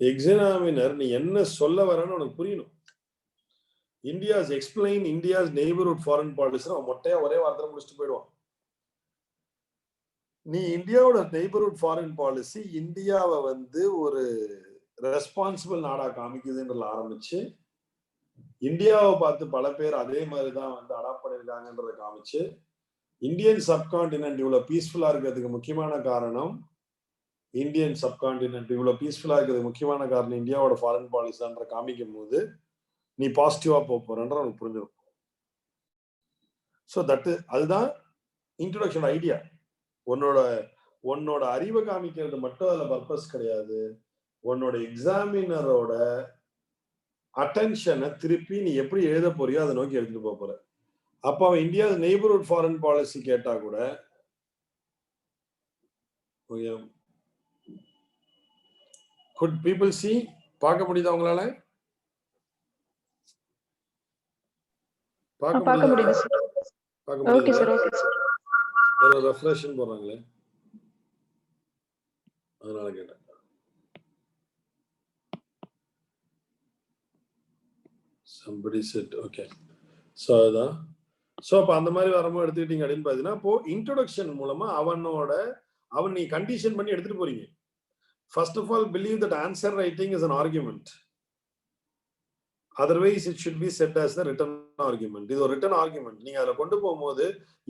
Examiner நீ என்ன சொல்ல வரன்னு உனக்கு புரியணும். India's explain India's neighbourhood foreign policy அவன் மொட்டையா ஒரே வார்த்தையில முடிச்சுட்டு போயிடுவான். நீ இந்தியாவோட நெய்பர்ஹுட் ஃபாரின் பாலிசி இந்தியாவை வந்து ஒரு ரெஸ்பான்சிபிள் நாடா காமிக்குதுன்றதுல ஆரம்பிச்சு, இந்தியாவை பார்த்து பல பேர் அதே மாதிரிதான் வந்து அடாப்ட் பண்ணிருக்காங்கன்றத காமிச்சு, இந்தியன் சப்கான்டினென்ட் இவ்வளவு பீஸ்ஃபுல்லா இருக்கிறதுக்கு முக்கியமான காரணம் முக்கியமான காரணம் இந்தியாவோட ஃபாரின் பாலிசின்ற காமிக்கும் போது நீ பாசிட்டிவா போறன்ற உனக்கு புரிஞ்சிடும். ஸோ அதுதான் இன்ட்ரோடக்ஷன் ஐடியா. உன்னோட அறிவை காமிக்கிறது மட்டும் அதுல பர்பஸ் கிடையாது. உன்னோட எக்ஸாமினரோட அட்டென்ஷனை திருப்பி நீ எப்படி எழுத போறியோ அதை நோக்கி எடுத்துட்டு போற. அப்ப அவன் இந்தியா நெய்பர்ஹுட் ஃபாரின் பாலிசி கேட்டா கூட could people see? பார்க்க முடியுதா உங்களால? பார்க்க முடியுது sir. Okay sir, okay sir. ஒரு ரெஃப்ரெஷன் போறாங்களே, அதனால கேட்டேன். somebody said okay. so அதான். ஸோ அப்போ அந்த மாதிரி வரமோ எடுத்துக்கிட்டீங்க அப்படின்னு பார்த்தீங்கன்னா, இப்போ இன்ட்ரோடக்ஷன் மூலமா அவன் நீ கண்டிஷன் பண்ணி எடுத்துட்டு போறீங்க. First of all believe that answer writing is an argument. otherwise it should be set as the written argument. இது ஒரு written argument. நீங்க அதில் கொண்டு போகும்போது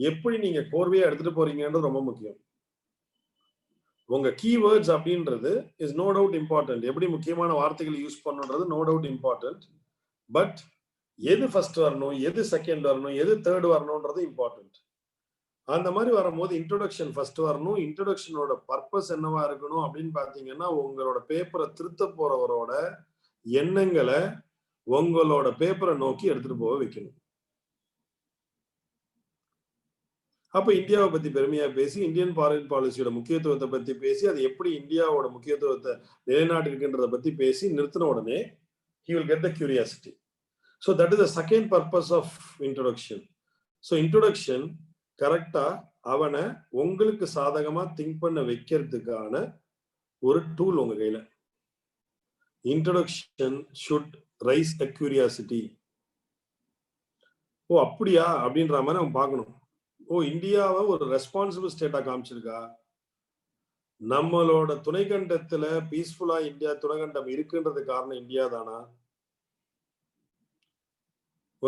எப்படி நீங்க கோர்வையா எடுத்துட்டு போறீங்கன்றது ரொம்ப முக்கியம். உங்க கீவேர்ட்ஸ் அப்படின்றது இஸ் நோ டவுட் இம்பார்ட்டன்ட். எப்படி முக்கியமான வார்த்தைகள் யூஸ் பண்ணுன்றது நோ டவுட் இம்பார்ட்டன்ட். பட் எது ஃபர்ஸ்ட் வரணும், எது செகண்ட் வரணும், எது தேர்ட் வரணும்ன்றது இம்பார்ட்டன்ட். அந்த மாதிரி வரும்போது இன்ட்ரோடக்ஷன் ஃபர்ஸ்ட் வரணும். இன்ட்ரோடக்ஷனோட பர்பஸ் என்னவா இருக்கணும் அப்படின்னு பாத்தீங்கன்னா, உங்களோட பேப்பரை திருத்த போறவரோட எண்ணங்களை உங்களோட பேப்பரை நோக்கி எடுத்துட்டு போக வைக்கணும். அப்ப இந்தியாவை பத்தி பெருமையா பேசி, இந்தியன் ஃபாரின் பாலிசியோட முக்கியத்துவத்தை பத்தி பேசி, அது எப்படி இந்தியாவோட முக்கியத்துவத்தை நிலைநாட்டிருக்குன்றத பத்தி பேசி நிறுத்தின உடனே he will get the curiosity. So that is the second purpose of introduction. So introduction கரெக்டா அவனை உங்களுக்கு சாதகமா திங்க் பண்ண வைக்கிறதுக்கான ஒரு டூல் உங்க கையில. Introduction should rice a curiosity. ஓ அப்படியா அப்படின்ற மாதிரி அவன் பார்க்கணும். ஓ இந்தியாவை ஒரு ரெஸ்பான்சிபிள் ஸ்டேட்டா காமிச்சிருக்கா, நம்மளோட துணைக்கண்டத்துல பீஸ்ஃபுல்லா இந்தியா துணைக்கண்டம் இருக்குன்றது காரணம் இந்தியா தானா?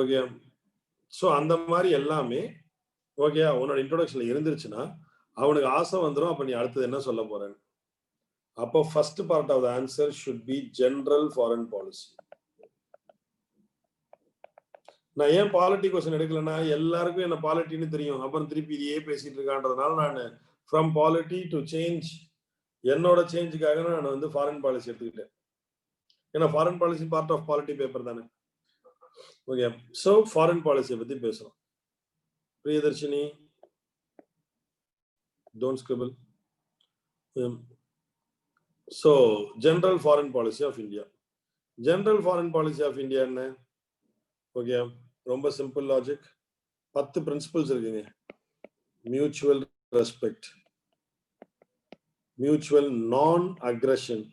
ஓகே. ஸோ அந்த மாதிரி எல்லாமே ஓகே உன்னோட இன்ட்ரோடக்ஷன்ல இருந்துருச்சுன்னா அவனுக்கு ஆசை வந்துடும். அப்ப நீ அடுத்தது என்ன சொல்ல போறேன்னு. அப்போ first part of the answer should be general foreign policy. நான் ஏன் பாலிட்டி கொஸ்டின் எடுக்கலன்னா, எல்லாருக்கும் என்ன பாலிட்டின்னு தெரியும், அப்புறம் திருப்பி இதையே பேசிட்டு இருக்கான்றதுனால நான் ஃப்ரம் பாலிட்டி டு சேஞ்ச், என்னோட சேஞ்சுக்காக நான் வந்து ஃபாரின் பாலிசி எடுத்துக்கிட்டேன். ஏன்னா foreign policy part of polity paper தானே. ஓகே. ஸோ ஃபாரின் பாலிசியை பத்தி பேசுறோம். Priyadharshini, don't scribble. So general foreign policy of India. General foreign policy of India என்ன? ஓகே, ரொம்ப சிம்பிள் லாஜிக். 10 பிரின்சிபல்ஸ் இருக்குங்க. மியூச்சுவல் ரெஸ்பெக்ட், மியூச்சுவல் நான் aggression,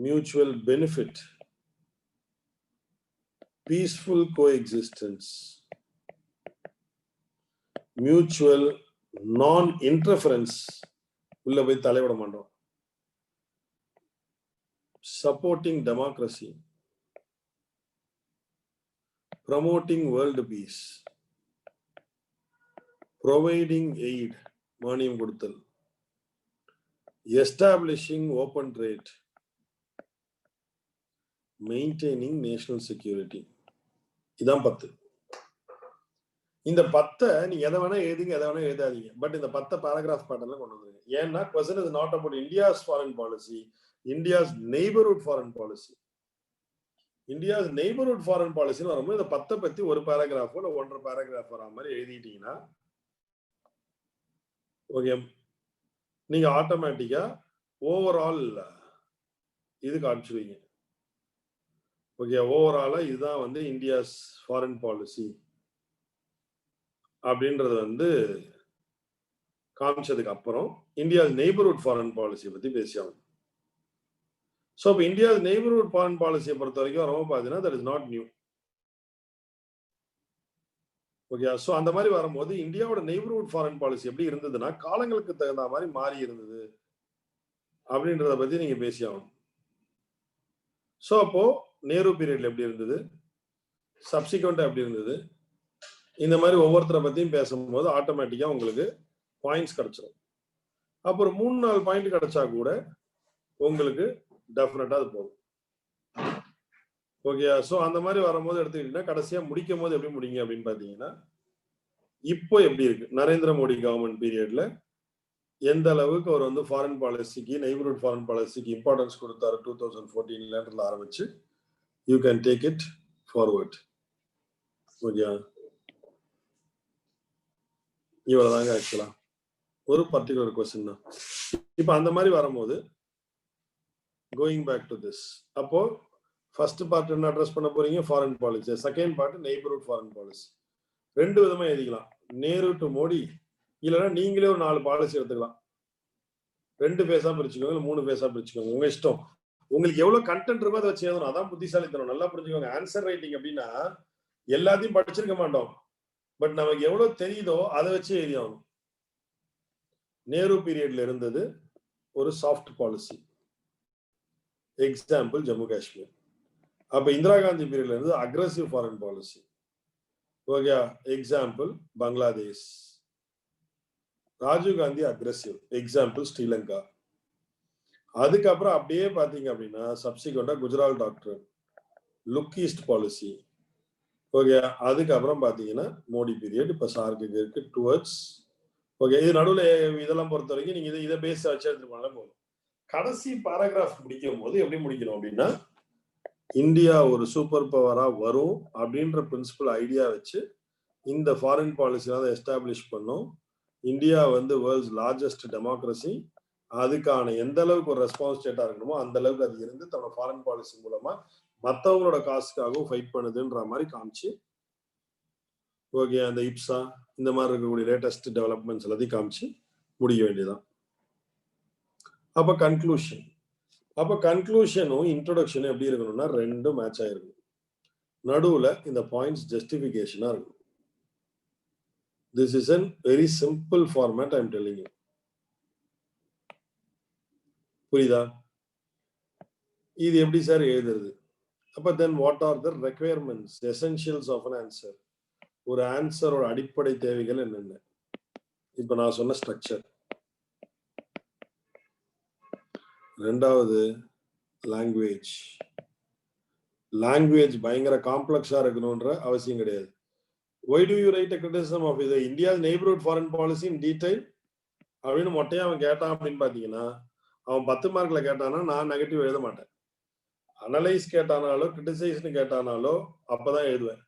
mutual benefit, peaceful coexistence, mutual non-interference, உள்ள போய் தலைவிட மாட்டோம், supporting democracy, promoting world peace, providing aid, மானியம் கொடுத்தல், establishing open trade, maintaining national security. இதான் 10. இந்த 10 நீங்க எதை வேணா எழுதுங்க, எதை வேணா எழுதாதீங்க. பட் இந்த 10 பேராகிராஃப் பேட்டர்ன்ல கொண்டு வந்துருங்க. ஏன்னா question is not about India's foreign policy, India's neighbourhood foreign policy. India's neighbourhood foreign பாலிசின்னு வரும்போது இந்த 10 பத்தி ஒரு பேராகிராஃப் இல்ல 1.5 பேராகிராஃப் வர மாதிரி எழுதிட்டீங்கன்னா ஓகே, நீங்க ஆட்டோமேட்டிக்கா ஓவரால் இது காமிச்சுவீங்க. ஓகே, ஓவராலா இதுதான் வந்து இந்தியாஸ் ஃபாரின் பாலிசி அப்படின்றது வந்து காமிச்சதுக்கு அப்புறம் இந்தியாஸ் நெய்பர்ஹுட் ஃபாரின் பாலிசியை பத்தி பேசியாகும். ஸோ இப்போ இந்தியாஸ் நெய்பர்ஹுட் ஃபாரின் பாலிசியை பொறுத்த வரைக்கும் ரொம்ப பார்த்தீங்கன்னா that is not new. Okay, so அந்த மாதிரி வரும்போது இந்தியாவோட நெய்பர்ஹுட் ஃபாரின் பாலிசி எப்படி இருந்ததுன்னா காலங்களுக்கு தகுந்த மாதிரி மாறி இருந்தது அப்படின்றத பத்தி நீங்க பேசியாகும். ஸோ அப்போ நேரு பீரியட்ல எப்படி இருந்தது, சப்சிக்வெண்டா எப்படி இருந்தது, இந்த மாதிரி ஒவ்வொருத்தரை பத்தியும் பேசும்போது ஆட்டோமேட்டிக்கா உங்களுக்கு பாயிண்ட்ஸ் கிடைச்சிடும். அப்புறம் 3-4 பாயிண்ட் கிடைச்சா கூட உங்களுக்கு டெஃபினட்டா அது போகும். ஓகே, ஸோ அந்த மாதிரி வரும்போது எடுத்துக்கிட்டீங்கன்னா கடைசியா முடிக்கும் போது எப்படி முடிங்க அப்படின்னு பாத்தீங்கன்னா, இப்போ எப்படி இருக்கு நரேந்திர மோடி கவர்மெண்ட் பீரியட்ல எந்த அளவுக்கு அவர் வந்து ஃபாரின் பாலிசிக்கு நெய்பர்ஹுட் ஃபாரின் பாலிசிக்கு இம்பார்ட்டன்ஸ் கொடுத்தாரு 2014 ஆரம்பிச்சு you can take it forward. Okay, இவ்வளவுதாங்க ஆக்சுவலா ஒரு பர்டிகுலர் கொஸ்டின் தான். இப்ப அந்த மாதிரி வரும்போது கோயிங் பேக் டு திஸ், அப்போ ஃபர்ஸ்ட் பார்ட் என்ன அட்ரஸ் பண்ண போறீங்க? Foreign policy. Second part neighbourhood foreign policy. ரெண்டு விதமா எழுதிக்கலாம், நேரு டு மோடி, இல்லைன்னா நீங்களே ஒரு 4 பாலிசி எடுத்துக்கலாம். 2 பேஸா பிரிச்சுக்கோங்க, இல்லை 3 பேஸா பிரிச்சுக்கோங்க, உங்க இஷ்டம். உங்களுக்கு எவ்வளவு கண்டென்ட் இருக்கோ அதை வச்சு எழுதணும். அதான் புத்திசாலித்தனம். நல்லா புரிஞ்சுக்கோங்க. ஆன்சர் ரைட்டிங் அப்படின்னா எல்லாத்தையும் படிச்சிருக்க மாட்டோம், பட் நமக்கு எவ்வளவு தெரியுதோ அதை வச்சு எழுதி ஆகணும். நேரு பீரியட்ல இருந்தது ஒரு soft policy, example Jammu Kashmir. அப்ப இந்திரா காந்தி பீரியட்ல இருந்து aggressive foreign policy, okay, example Bangladesh. Rajiv Gandhi aggressive, example Sri Lanka. அதுக்கப்புறம் அப்படியே பாத்தீங்க அப்படின்னா சப்சிக்வெண்டா Gujarat doctor, look east policy, okay. அதுக்கப்புறம் பாத்தீங்கன்னா மோடி பீரியட் இப்ப சார்க்கு இருக்கு டுவர்ட்ஸ், ஓகே. இது நடுவில் இதெல்லாம் பொறுத்த வரைக்கும் நீங்க இதை பேஸ் வச்சு எடுத்துக்கொள்ள போதும். கடைசி பாராகிராஃப் முடிக்கும் போது எப்படி முடிக்கணும் அப்படின்னா, இந்தியா ஒரு சூப்பர் பவரா வரும் அப்படின்ற பிரின்சிபல் ஐடியா வச்சு இந்த ஃபாரின் பாலிசியை எஸ்டாப்ளிஷ் பண்ணும். இந்தியா வந்து வேர்ல்ட்ஸ் லார்ஜஸ்ட் டெமோக்ரஸி, அதுக்கான எந்த அளவுக்கு ஒரு ரெஸ்பான்ஸ் ஸ்டேட்டா இருக்கணுமோ அந்த அளவுக்கு அது இருந்து தன்னோட ஃபாரின் பாலிசி மூலமா மற்றவங்களோட காசுக்காகவும் ஃபைட் பண்ணுதுன்ற மாதிரி காமிச்சு, ஓகே, அந்த இப்சா இந்த மாதிரி இருக்கக்கூடிய லேட்டஸ்ட் டெவலப்மெண்ட்ஸ் எல்லாத்தையும் காமிச்சு முடிய வேண்டியதான். அப்ப கன்க்ளூஷன், கன்க்ளூஷனும் இன்ட்ரோடக்ஷனும் எப்படி இருக்கணும்னா ரெண்டும் மேட்ச் ஆயிருக்கும். நடுவுல இந்த பாயிண்ட்ஸ் ஜஸ்டிபிகேஷனா இருக்கும். This is a very simple format I am telling you. புரியுதா? இது எப்படி சார் எழுதுறது? அப்ப then what are the requirements, essentials of an answer? ஒரு ஆன்சரோட அடிப்படை தேவைகள் என்னென்ன? இப்ப நான் சொன்ன ஸ்ட்ரக்சர். ரெண்டாவது லாங்குவேஜ். லாங்குவேஜ் பயங்கர காம்ப்ளெக்ஸா இருக்கணும்ன்ற அவசியம் கிடையாது. Why do you write a criticism of India's neighborhood foreign policy in detail? அப்படின்னு மொட்டையா அவன் கேட்டான் அப்படின்னு பாத்தீங்கன்னா, அவன் 10 மார்க்ல கேட்டானா நான் நெகட்டிவ் எழுத மாட்டேன். அனலைஸ் கேட்டானாலோ கிரிட்டிசைஸ்னு கேட்டானாலோ அப்பதான் எழுதுவேன்.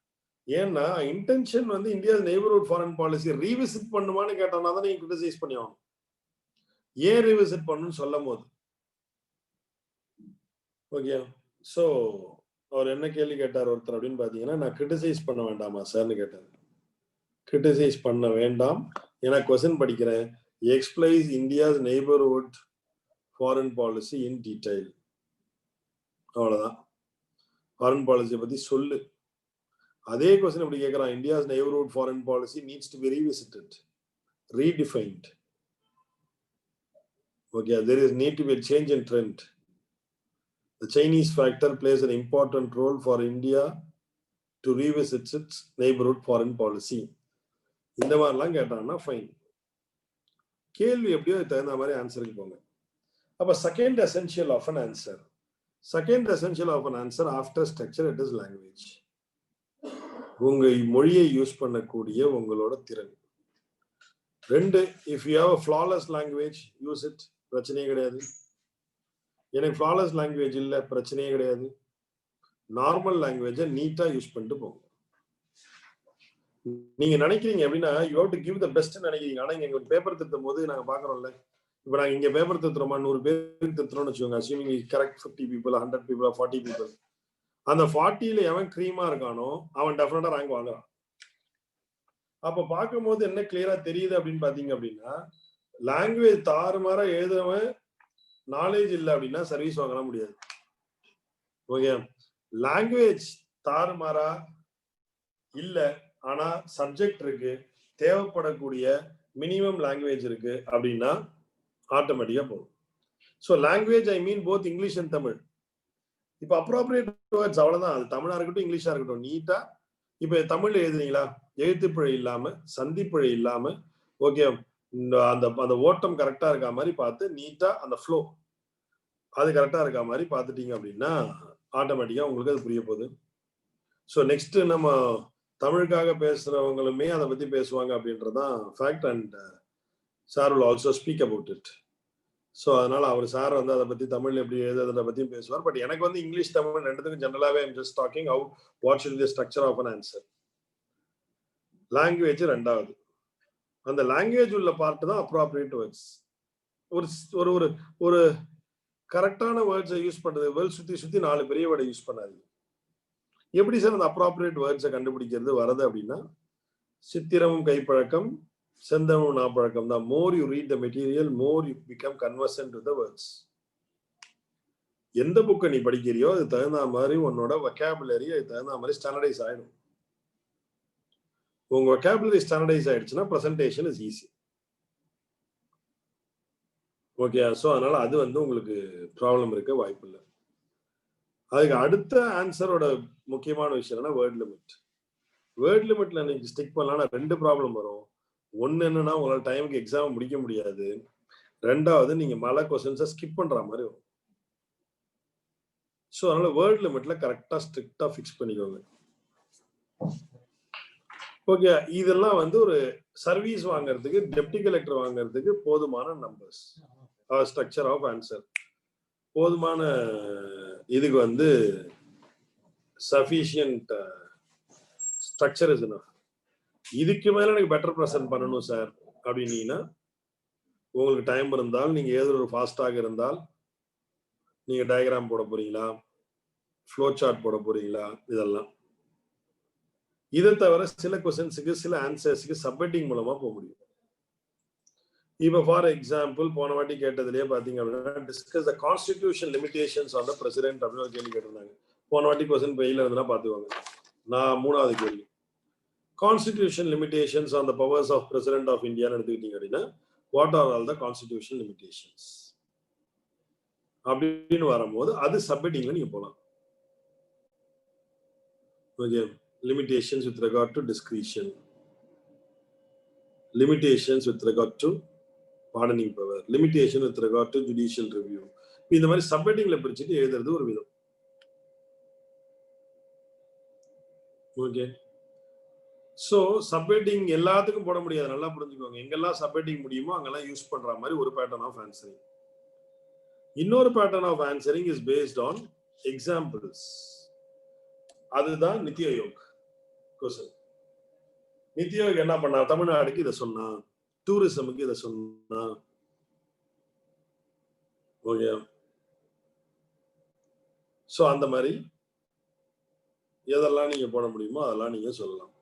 ஏன்னா இன்டென்ஷன் வந்து India's neighbourhood foreign policy revisit பண்ணுமான்னு கேட்டானா தான் நீங்க கிரிட்டிசைஸ் பண்ணி ஆகணும். ஏன் ரீவிசிட் பண்ணணும்னு சொல்லும் போது, ஓகே. சோ அவர் என்ன கேள்வி கேட்டார் ஒருத்தர் அப்படின்னு பாத்தீங்கன்னா, நான் கிரிட்டிசைஸ் பண்ண வேண்டாமா சார்னு கேட்டார். கிரிட்டிசைஸ் பண்ண வேண்டாம், ஏன்னா கொஸ்டின் படிக்கிறேன். Explain India's neighbourhood foreign policy in detail. அவ்வளவுதான். ஃபாரின் பாலிசியை பத்தி சொல்லு. அதே கொஸ்டின் எப்படி கேட்கிறான், India's neighbourhood foreign policy needs to be revisited, redefined. Okay, there is need to be a change in trend. The Chinese factor plays an important role for India to revisit its neighborhood foreign policy. இந்த மாதிரிலாம் கேட்டாங்கன்னா fine. கேள்வி எப்படியோ தகுந்த மாதிரி ஆன்சருக்கு போங்க. அப்ப second essential of an answer. Second essential of an answer after structure it is language. உங்க மொழியை யூஸ் பண்ணக்கூடிய உங்களோட திறன். ரெண்டு, if you have a flawless language, use it, பிரச்சனையே கிடையாது. எனக்கு ஃப்ளாலஸ் லாங்குவேஜ் இல்லை, பிரச்சனையே கிடையாது. நார்மல் லாங்குவேஜை நீட்டா யூஸ் பண்ணிட்டு போங்க. நீங்க நினைக்கிறீங்க அப்படின்னா you have to give the best நினைக்கிறீங்க. ஆனா இங்க பேப்பர் திருத்தும் போது நாங்க பாக்குறோம்ல, இப்ப நாங்க இங்க பேப்பர் திருத்துறோமா, 100 பேர் திருத்துறோம்னு வச்சுக்கோங்க. Assuming correct 50 people, 100 people, 40 people. அந்த 40ல எவன் க்ரீமா இருக்கானோ அவன் டெஃபினட்டா ரேங்க் வாங்குறான். அப்ப பார்க்கும் போது என்ன கிளியரா தெரியுது அப்படின்னு பாத்தீங்க அப்படின்னா, லாங்குவேஜ் தாறுமாறா எழுதுறவன் நாலேஜ் இல்லை அப்படின்னா சர்வீஸ் வாங்கலாம் முடியாது. ஓகே, லாங்குவேஜ் தாறுமாறா இல்ல, ஆனா சப்ஜெக்ட் இருக்கு, தேவைப்படக்கூடிய மினிமம் லாங்குவேஜ் இருக்கு அப்படின்னா ஆட்டோமேட்டிக்கா போகும். So language I mean both English and Tamil. இப்போ அப்ரோப்ரியேட் வேர்ட்ஸ் அவ்வளவுதான். அது தமிழா இருக்கட்டும் இங்கிலீஷா இருக்கட்டும், நீட்டா இப்ப தமிழ்ல எழுதுறீங்களா, எழுத்துப்பிழை இல்லாம சந்திப்பிழை இல்லாம, ஓகே, அந்த அந்த ஓட்டம் கரெக்டா இருக்கா மாதிரி பார்த்து நீட்டா அந்த ஃப்ளோ அது கரெக்டா இருக்கா மாதிரி பார்த்துட்டீங்க அப்படின்னா ஆட்டோமேட்டிக்கா உங்களுக்கு அது புரிய போகுது. ஸோ நெக்ஸ்ட் நம்ம தமிழுக்காக பேசுறவங்களுமே அதை பத்தி பேசுவாங்க அப்படின்றதான் fact. And sir will also speak about it. So அதனால அவர் சார் வந்து அதை பத்தி தமிழ்ல எப்படி எழுதுறதை பத்தியும் பேசுவார். பட் எனக்கு வந்து இங்கிலீஷ் தமிழ் ரெண்டுத்துக்கும் ஜெனரலாவே I'm just talking how what should be the structure of an answer. Language ரெண்டாவது. அந்த லாங்குவேஜ் உள்ள பார்ட் தான் அப்ராப்ரியேட் வேர்ட்ஸ். ஒரு ஒரு ஒரு கரெக்டான வேர்ட்ஸை யூஸ் பண்றது. வேர்ட் சுத்தி 4 பெரிய வேர்டை யூஸ் பண்ணாது. எப்படி சார் அந்த அப்ராப்ரியேட் வேர்ட்ஸை கண்டுபிடிக்கிறது வருது அப்படின்னா, சித்திரமும் கைப்பழக்கம் செந்தமும் நாப்பழக்கம் தான். More you read the material, more you become conversant to the words. எந்த புக்கை நீ படிக்கிறியோ அது தகுந்த மாதிரி உன்னோட வொக்காபுலரி அது தகுந்த மாதிரி ஸ்டாண்டர்டைஸ் ஆயிடும். உங்க வொக்காபுலரி ஸ்டாண்டர்டைஸ் ஆயிடுச்சுன்னா presentation is easy. Okay, so அதனால அது வந்து உங்களுக்கு ப்ராப்ளம் இருக்க வாய்ப்பு இல்லை. அதுக்கு அடுத்த ஆன்சரோட முக்கியமான விஷயம் என்னன்னா வேர்ட் லிமிட். வேர்ட் லிமிட்ல நீங்க ஸ்டிக் பண்ணலாம்னா 2 ப்ராப்ளம் வரும். ஒன்னு என்னன்னா உங்களால டைமுக்கு எக்ஸாம் முடிக்க முடியாது. ரெண்டாவது நீங்க மழை கொஸ்டின்ஸை ஸ்கிப் பண்ற மாதிரி வரும். ஸோ அதனால வேர்ட் லிமிட்ல கரெக்டா ஸ்ட்ரிக்டா ஃபிக்ஸ் பண்ணிக்கோங்க. ஓகே, இதெல்லாம் வந்து ஒரு சர்வீஸ் வாங்குறதுக்கு, டெப்டி கலெக்டர் வாங்குறதுக்கு போதுமான நம்பர்ஸ். ஸ்ட்ரக்சர் ஆஃப் ஆன்சர் போதுமான. இதுக்கு வந்து சஃபிஷியன்ட் ஸ்ட்ரக்சர் இஸ் எனஃப். இதுக்கு மேல எனக்கு பெட்டர் ப்ரெசென்ட் பண்ணணும் சார் அப்படின்னீங்கன்னா, உங்களுக்கு டைம் இருந்தால், நீங்க ஏதோ ஒரு ஃபாஸ்டாக இருந்தால், நீங்க டயக்ராம் போட போறீங்களா, ஃப்ளோ சார்ட் போட போறீங்களா, இதெல்லாம். இதை தவிர சில கொஸ்டின்ஸுக்கு சில ஆன்சர்ஸுக்கு சப்மிட்டிங் மூலமா போக முடியும். இப்போ ஃபார் எக்ஸாம்பிள் போன வாட்டி கேட்டதுலேயே பார்த்தீங்க அப்படின்னா, discuss the constitution limitations on the president அப்படின்னு ஒரு கேள்வி கேட்டிருந்தாங்க. போன வாட்டி கொஸ்டின் பெயில இருந்ததுன்னா பார்த்துக்கோங்க. நான் 3வது கேள்வி, constitution limitations on the powers of president of இந்தியான்னு எடுத்துக்கிட்டீங்க அப்படின்னா, what are all the constitution limitations அப்படின்னு வரும்போது அது சப்மிட்டிங்ல நீங்க போகலாம். Okay, limitations with regard to discretion, limitations with regard to pardoning power, limitation with regard to judicial review. இந்த மாதிரி சப்மிட்டிங்ல பிரிச்சுட்டு எழுதுறது ஒரு விதம். ஓகே, சோ சப்மிட்டிங் எல்லாத்துக்கும் போட முடியாது, நல்லா புரிஞ்சுக்கோங்க. எங்கெல்லாம் சப்மிட்டிங் முடியுமோ அங்கெல்லாம் யூஸ் பண்ற மாதிரி ஒரு பேட்டர்ன் ஆஃப் ஆன்சரிங். இன்னொரு pattern of answering is based on examples. அதுதான் நித்தி ஆயோக் கொஸ்டின். நித்தி ஆயோக் என்ன பண்ணா, தமிழ்நாடுக்கு இதை சொன்னா, டூரிசமுக்கு இதை சொன்னா. ஓகே, சோ அந்த மாதிரி எதெல்லாம் நீங்க போட முடியுமோ அதெல்லாம் நீங்க சொல்லலாம்.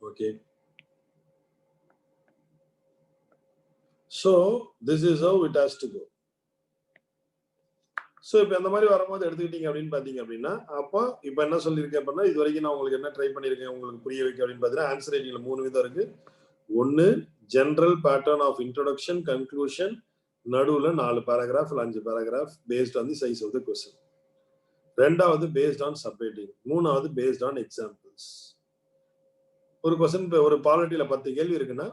Okay, so this is how it has to go. So இப்போ இந்த மாதிரி வரும்போது எடுத்துக்கிட்டீங்க அப்படின்னு பார்த்தீங்க அப்படின்னா, அப்போ இப்போ என்ன சொல்லியிருக்கேன் அப்படின்னா, இது வரைக்கும் நான் உங்களுக்கு என்ன ட்ரை பண்ணியிருக்கேன் உங்களுக்கு புரிய வைக்க அப்படின்னு பார்த்தீங்கன்னா, ஆன்சர் ரைட்டிங்ல 3 விதம் இருக்கு. ஒன்று general pattern of introduction, conclusion, நடுவில் 4 paragraph 5 paragraph based on the size of the question. ரெண்டாவது பேஸ்ட் ஆன் சப்ஹெட்டிங். மூணாவது பேஸ்ட் ஆன் எக்ஸாம்பிள்ஸ். ஒரு கொஸ்டின் ஒரு பாலிட்டியில 10 கேள்வி இருக்குன்னா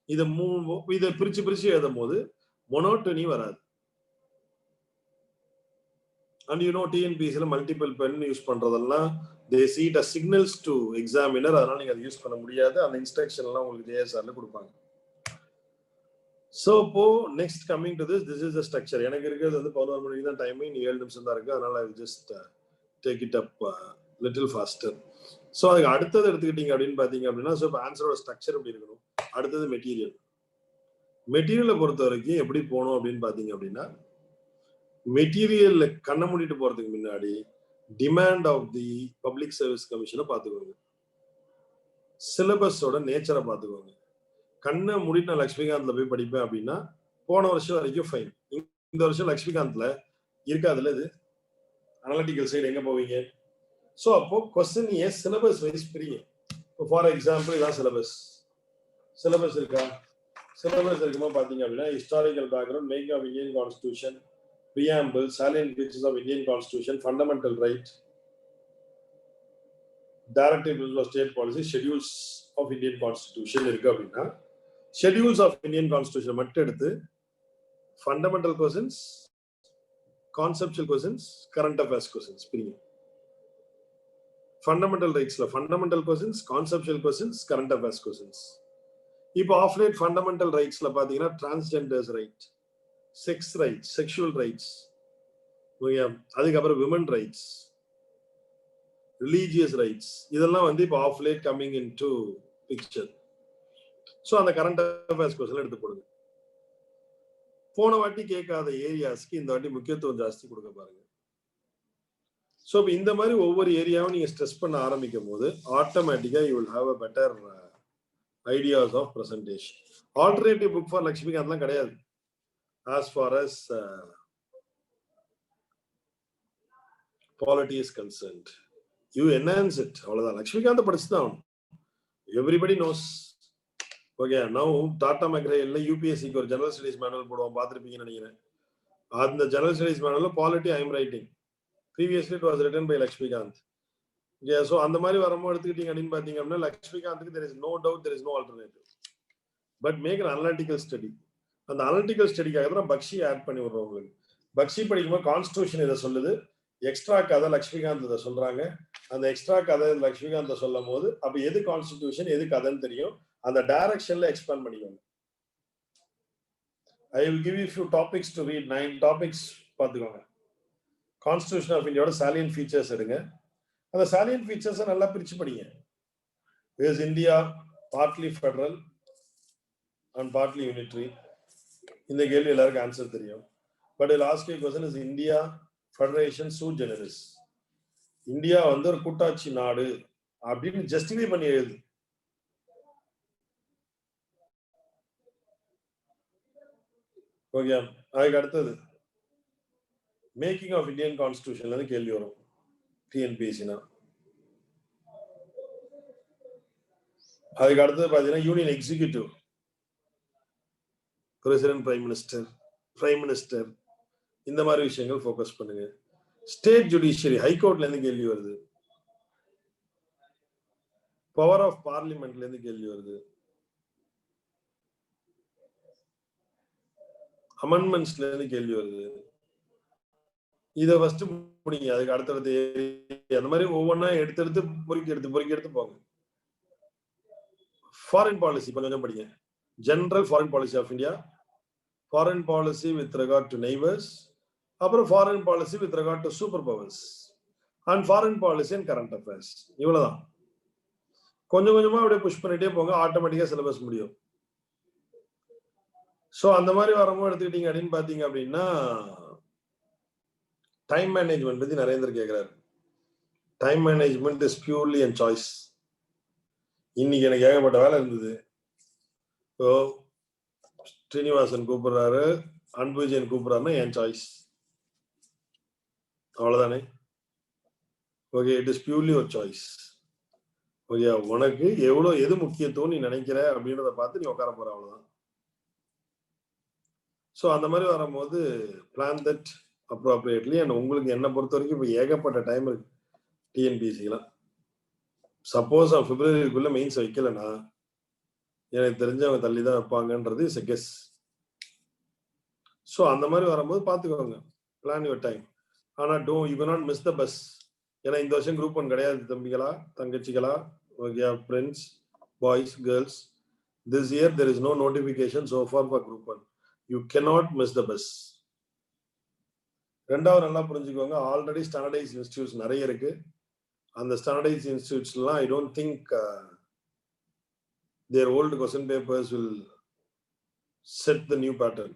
இதை பிரிச்சு எழுதும் போது மொனோட்டனி வராது. And you know TNPSல மல்டிபிள் பென் யூஸ் பண்றதெல்லாம் they see it as signals to examiner. அதனால நீங்க அதை யூஸ் பண்ண முடியாது. அந்த இன்ஸ்ட்ரக்ஷன் எல்லாம் உங்களுக்கு JSRல கொடுப்பாங்க. So இப்போ next coming to this is the structure. எனக்கு இருக்கிறது வந்து 11 மணிக்கு தான் டைம், நீ 7 நிமிஷம் தான் இருக்கு. அதனால I will just take it up little faster. So அதுக்கு அடுத்தது எடுத்துக்கிட்டீங்க அப்படின்னு பாத்தீங்க அப்படின்னா, ஸோ இப்போ ஆன்சரோட ஸ்ட்ரக்சர் எப்படி இருக்கணும். அடுத்தது மெட்டீரியல். மெட்டீரியலை பொறுத்த வரைக்கும் எப்படி போகணும் அப்படின்னு பாத்தீங்க அப்படின்னா, மெட்டீரியல் கண்ண மூடிட்டு போறதுக்கு முன்னாடி demand of the public service கமிஷனை பார்த்துக்கோங்க. சிலபஸோட நேச்சரை பார்த்துக்கோங்க. கண்ணை மூடிட்டு நான் லக்ஷ்மிகாந்த்ல போய் படிப்பேன் அப்படின்னா போன வருஷம் வரைக்கும் ஃபைன். இந்த வருஷம் லக்ஷ்மிகாந்த்ல இருக்காதுல்ல, இது அனலிட்டிக்கல் சைடு எங்க போவீங்க? ஸோ அப்போ கொஸ்டின் ஏன் சிலபஸ் வைஸ் பிரியும். இப்போ ஃபார் எக்ஸாம்பிள் இதான் சிலபஸ் இருக்கா? சிலபஸ் இருக்குமா பார்த்தீங்க அப்படின்னா, historical background, making of Indian constitution, preamble, salient features of Indian Constitution, fundamental right, directive principles of state policy, schedules of Indian Constitution இருக்கு அப்படின்னா, schedules of Indian Constitution மட்டும் எடுத்து fundamental questions, conceptual questions, current affairs questions பிரிங்க. fundamental rightsல fundamental questions, conceptual questions, current affairs questions. இப்போ of late fundamental ரைட்ஸ்ல பாத்தீங்கன்னா transgenders right, sex rights, sexual rights, அதுக்கப்புறம் விமன் ரைட்ஸ், ரிலீஜியஸ் ரைட்ஸ், இதெல்லாம் வந்து இப்போ of late coming in to picture. So அந்த கரண்ட் அஃபேர்ஸ் கொஸ்டின் எடுத்து போடுங்க. போன வாட்டி கேட்காத ஏரியாஸ்க்கு இந்த வாட்டி முக்கியத்துவம் ஜாஸ்தி கொடுக்க பாருங்க. ஸோ இப்போ இந்த மாதிரி ஒவ்வொரு ஏரியாவும் நீங்க ஸ்ட்ரெஸ் பண்ண ஆரம்பிக்கும் போது ஆட்டோமேட்டிக்கா you will have a better ideas of presentation. Alternative book for Laxmikanth எல்லாம் கிடையாது. as far as polity is concerned, you enhance it. அவ்வளவுதான். லக்ஷ்மிகாந்த் படிச்சுதான் everybody knows. Okay, now Tata மெக்ரேல யூபிஎஸ்சிக்கு ஒரு ஜெனரல் ஸ்டடீஸ் மேனுவல் போடுவோம், பார்த்துருப்பீங்கன்னு நினைக்கிறேன். அந்த general studies manual polity I am writing, previously it was written by Laxmikanth. Okay, so அந்த மாதிரி வரும்போது எடுத்துக்கிட்டீங்க அப்படின்னு பார்த்தீங்க அப்படின்னா லக்ஷ்மிகாந்துக்கு there is no doubt, there is no alternative, but make an analytical study. அந்த அனலிட்டிக்கல் ஸ்டடிக்காக தான் பக்ஷி ஆட் பண்ணி விடுறோம் உங்களுக்கு. பக்ஷி படிக்கும்போது கான்ஸ்டிடியூஷன் இதை சொல்லுது, எக்ஸ்ட்ரா கதை லக்ஷ்மிகாந்த் இதை சொல்றாங்க. அந்த எக்ஸ்ட்ரா கதை லக்ஷ்மிகாந்த் சொல்லும் போது அப்ப எது கான்ஸ்டிடியூஷன் எது கதைன்னு தெரியும். அந்த டைரக்ஷன்ல எக்ஸ்பேண்ட் பண்ணிக்கோங்க. I will give you few topics to read. 9 topics பார்த்துக்கோங்க. கான்ஸ்டிடியூஷன் ஆஃப் இந்தியாவோட சாலியன் ஃபீச்சர்ஸ் எடுங்க. அந்த சாலியன் ஃபீச்சர்ஸை நல்லா பிரிச்சு படிங்க. Is India partly federal and partly unitary? இந்த கேள்வி எல்லாருக்கும் ஆன்சர் தெரியும். But last question is India federation சூ ஜெனரிஸ். இந்தியா வந்து ஒரு கூட்டாட்சி நாடு அப்படின்னு ஜஸ்டிஃபை பண்ணி எழுது. ஓகே, அதுக்கு அடுத்தது மேக்கிங் ஆஃப் இந்தியன் கான்ஸ்டிடியூஷன்ல இருந்து கேள்வி வரும் டிஎன்பிஎஸ்சினா. அதுக்கு அடுத்தது பாத்தீங்கன்னா union executive, president, prime minister, இந்த மாதிரி விஷயங்கள் ஃபோக்கஸ் பண்ணுங்க. ஸ்டேட் ஜுடிஷியரி, ஹைகோர்ட்ல இருந்து கேள்வி வருது. பவர் ஆஃப் பார்லிமெண்ட்ல இருந்து கேள்வி வருது. அமெண்ட்மெண்ட்ஸ்ல இருந்து கேள்வி வருது. இதை ஃபர்ஸ்ட் முடிங்க, அதுக்கு அடுத்தடுத்து அந்த மாதிரி ஒவ்வொன்றா எடுத்து பொறுக்கி எடுத்து போங்க. ஃபாரின் பாலிசி கொஞ்சம் படிங்க. General foreign policy of India, foreign policy with regard to neighbors, அப்புறம் foreign policy with regard to superpowers, and foreign policy and current affairs. இவ்வளவுதான். கொஞ்சம் கொஞ்சமா அப்படியே புஷ் பண்ணிட்டே போங்க, ஆட்டோமேட்டிக்கா சிலபஸ் முடியும். ஸோ அந்த மாதிரி வரும்போது எடுத்துக்கிட்டீங்க அப்படின்னு பாத்தீங்க அப்படின்னா டைம் மேனேஜ்மெண்ட் பத்தி நரேந்தர் கேட்கிறாரு. Time management is purely and choice. இன்னைக்கு எனக்கு ஏகப்பட்ட வேலை இருந்தது. ஸ்ரீனிவாசன் கூப்பிடுறாரு, அன்புஜயன் கூப்பிடுறாருன்னா என் சாய்ஸ், அவ்வளவுதானே. ஓகே, இட் இஸ் பியூர்லி ஒரு சாய்ஸ். ஓகே, உனக்கு எவ்வளவு எது முக்கியத்துவம் நீ நினைக்கிற அப்படின்றத பார்த்து நீ உட்கார போற, அவ்வளவுதான். ஸோ அந்த மாதிரி வரும்போது பிளான் தட் அப்ரோப்ரியேட்லி. அண்ட் உங்களுக்கு என்ன பொறுத்த வரைக்கும் இப்போ ஏகப்பட்ட டைம் இருக்கு டிஎன்பிஎஸ்சிலாம். சப்போஸ் பிப்ரவரிக்குள்ள மெயின்ஸ் வைக்கலன்னா எனக்கு தெரிஞ்சு அவங்க தள்ளி தான் வைப்பாங்கன்றது இஸ் எ கெஸ். ஸோ அந்த மாதிரி வரும்போது பார்த்துக்கோங்க, பிளான் யுவர் டைம். ஆனால் you cannot miss the bus. ஏன்னா இந்த வருஷம் குரூப் 1 கிடையாது தம்பிகளா தங்கச்சிகளா. Okay friends, boys, girls, this year there is no notification so far for group 1. You cannot miss the bus. ரெண்டாவது நல்லா புரிஞ்சுக்கோங்க, ஆல்ரெடி ஸ்டாண்டர்டைஸ் இன்ஸ்டிடியூட்ஸ் நிறைய இருக்கு. அந்த ஸ்டாண்டர்டைஸ் இன்ஸ்டிடியூட்ஸ்லாம் I don't think their old question papers will set the new pattern.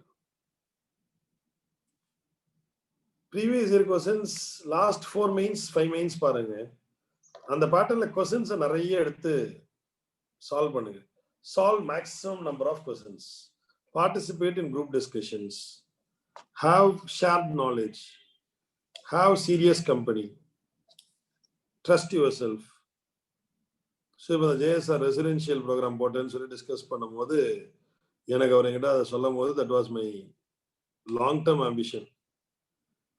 Previous year questions, last 4 mains 5 mains பாருங்க, அந்த பேட்டர்ன்ல questions நிறைய எடுத்து சால்வ் பண்ணுங்க. Solve maximum number of questions. Participate in group discussions. Have shared knowledge. Have serious company. Trust yourself. So இப்போ இந்த JSR residential program போட்டேன்னு சொல்லி டிஸ்கஸ் பண்ணும்போது எனக்கு அவர் என்கிட்ட அதை சொல்லும் போது that was my long term ambition.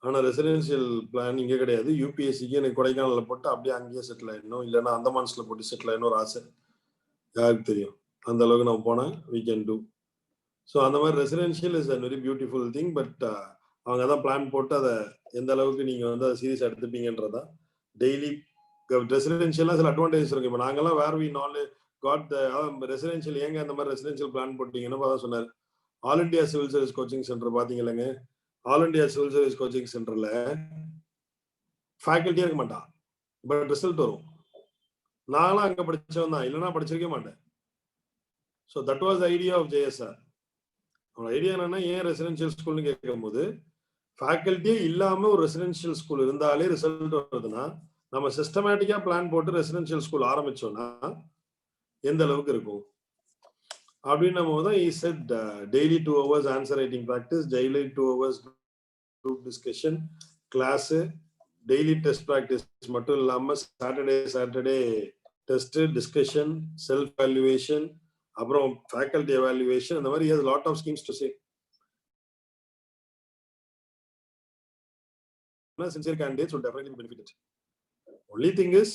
ஆனால் ரெசிடென்ஷியல் பிளான் இங்கே கிடையாது. யூபிஎஸ்சிக்கு எனக்கு கொடைக்கானலில் போட்டு அப்படியே அங்கேயே செட்டில் ஆகிடணும், இல்லைன்னா அந்தமான்ஸில் போட்டு செட்டில் ஆகிடணும் ஒரு ஆசை. யாருக்கு தெரியும், அந்த அளவுக்கு நான் போனேன். we can do. ஸோ அந்த மாதிரி residential is a very beautiful thing. But அவங்க தான் பிளான் போட்டு அதை எந்த அளவுக்கு நீங்கள் வந்து அதை சீரியஸாக எடுத்துப்பீங்கன்றதான். டெய்லி ரெசிடென்ஷியல்லாம் சில அட்வான்டேஜஸ் இருக்கு. இப்போ நாங்கெல்லாம் where we got the residential ஏங்க அந்த மாதிரி ரெசிடென்ஷியல் பிளான் போட்டீங்கன்னு தான் சொன்னார். All India civil service coaching centre பாத்தீங்களேங்க, all India civil service coaching சென்டர்ல ஃபேக்கல்ட்டியே இருக்க மாட்டான், பட் ரிசல்ட் வரும். நான்லாம் அங்க படிச்சவன் தான், இல்லைன்னா படிச்சிருக்க மாட்டேன். So that was idea of JSR. அவனோட ஐடியா என்னன்னா, ஏன் ரெசிடென்ஷியல் ஸ்கூல்னு கேட்கும் போது ஃபேக்கல்ட்டியே இல்லாம ஒரு ரெசிடென்ஷியல் ஸ்கூல் இருந்தாலே ரிசல்ட் வருதுன்னா, நம்ம சிஸ்டமேட்டிக்கா பிளான் போட்டு ரெசிடென்ஷியல் ஸ்கூல் ஆரம்பிச்சோம்னா எந்த அளவுக்கு இருக்கும் அப்படின்னு நம்ம தான் he said daily 2 hours answer writing practice, daily 2 hours group discussion, class, daily test practice மட்டும் இல்லாம Saturday test, discussion, self evaluation, அப்புறம் ஃபேக்கல்டி எவாலுவேஷன், அந்த மாதிரி lot of schemes to say. Sincere candidates will definitely be benefited. Only thing is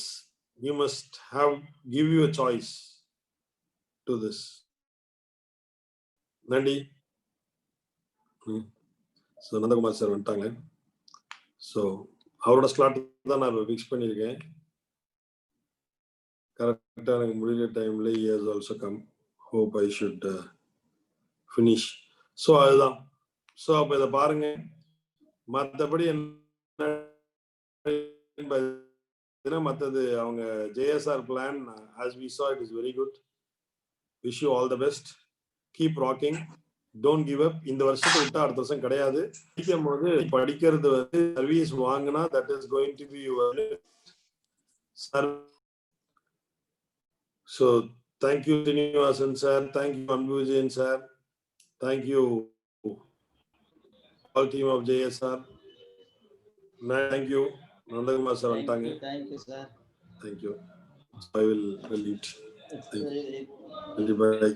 you must give you a choice to this. Nandi. So Nandakumar sir வந்துட்டாங்க. So அவரோட slot தான் நான் fix பண்ணியிருக்கேன். கரெக்டாக எனக்கு முடிகிற டைம்ல he has also come. Hope I should finish. So அதுதான். ஸோ அப்போ இதை பாருங்க. மற்றபடி மற்றது அவங்க JSR plan as we saw it is very good. Wish you all the best. Keep rocking. Don't give up. இந்த வருஷத்தை விட்டா அடுத்த வருஷம் கிடையாது. படிக்கும் போது படிக்கிறது வந்து சர்வீஸ் வாங்கினா that is going to be your so thank you Srinivasan sir, thank you Anbujan sir, thank you all team of JSR, thank you Nandakumar sir. Thank you sir. Thank you. I will leave. Thank you. Bye.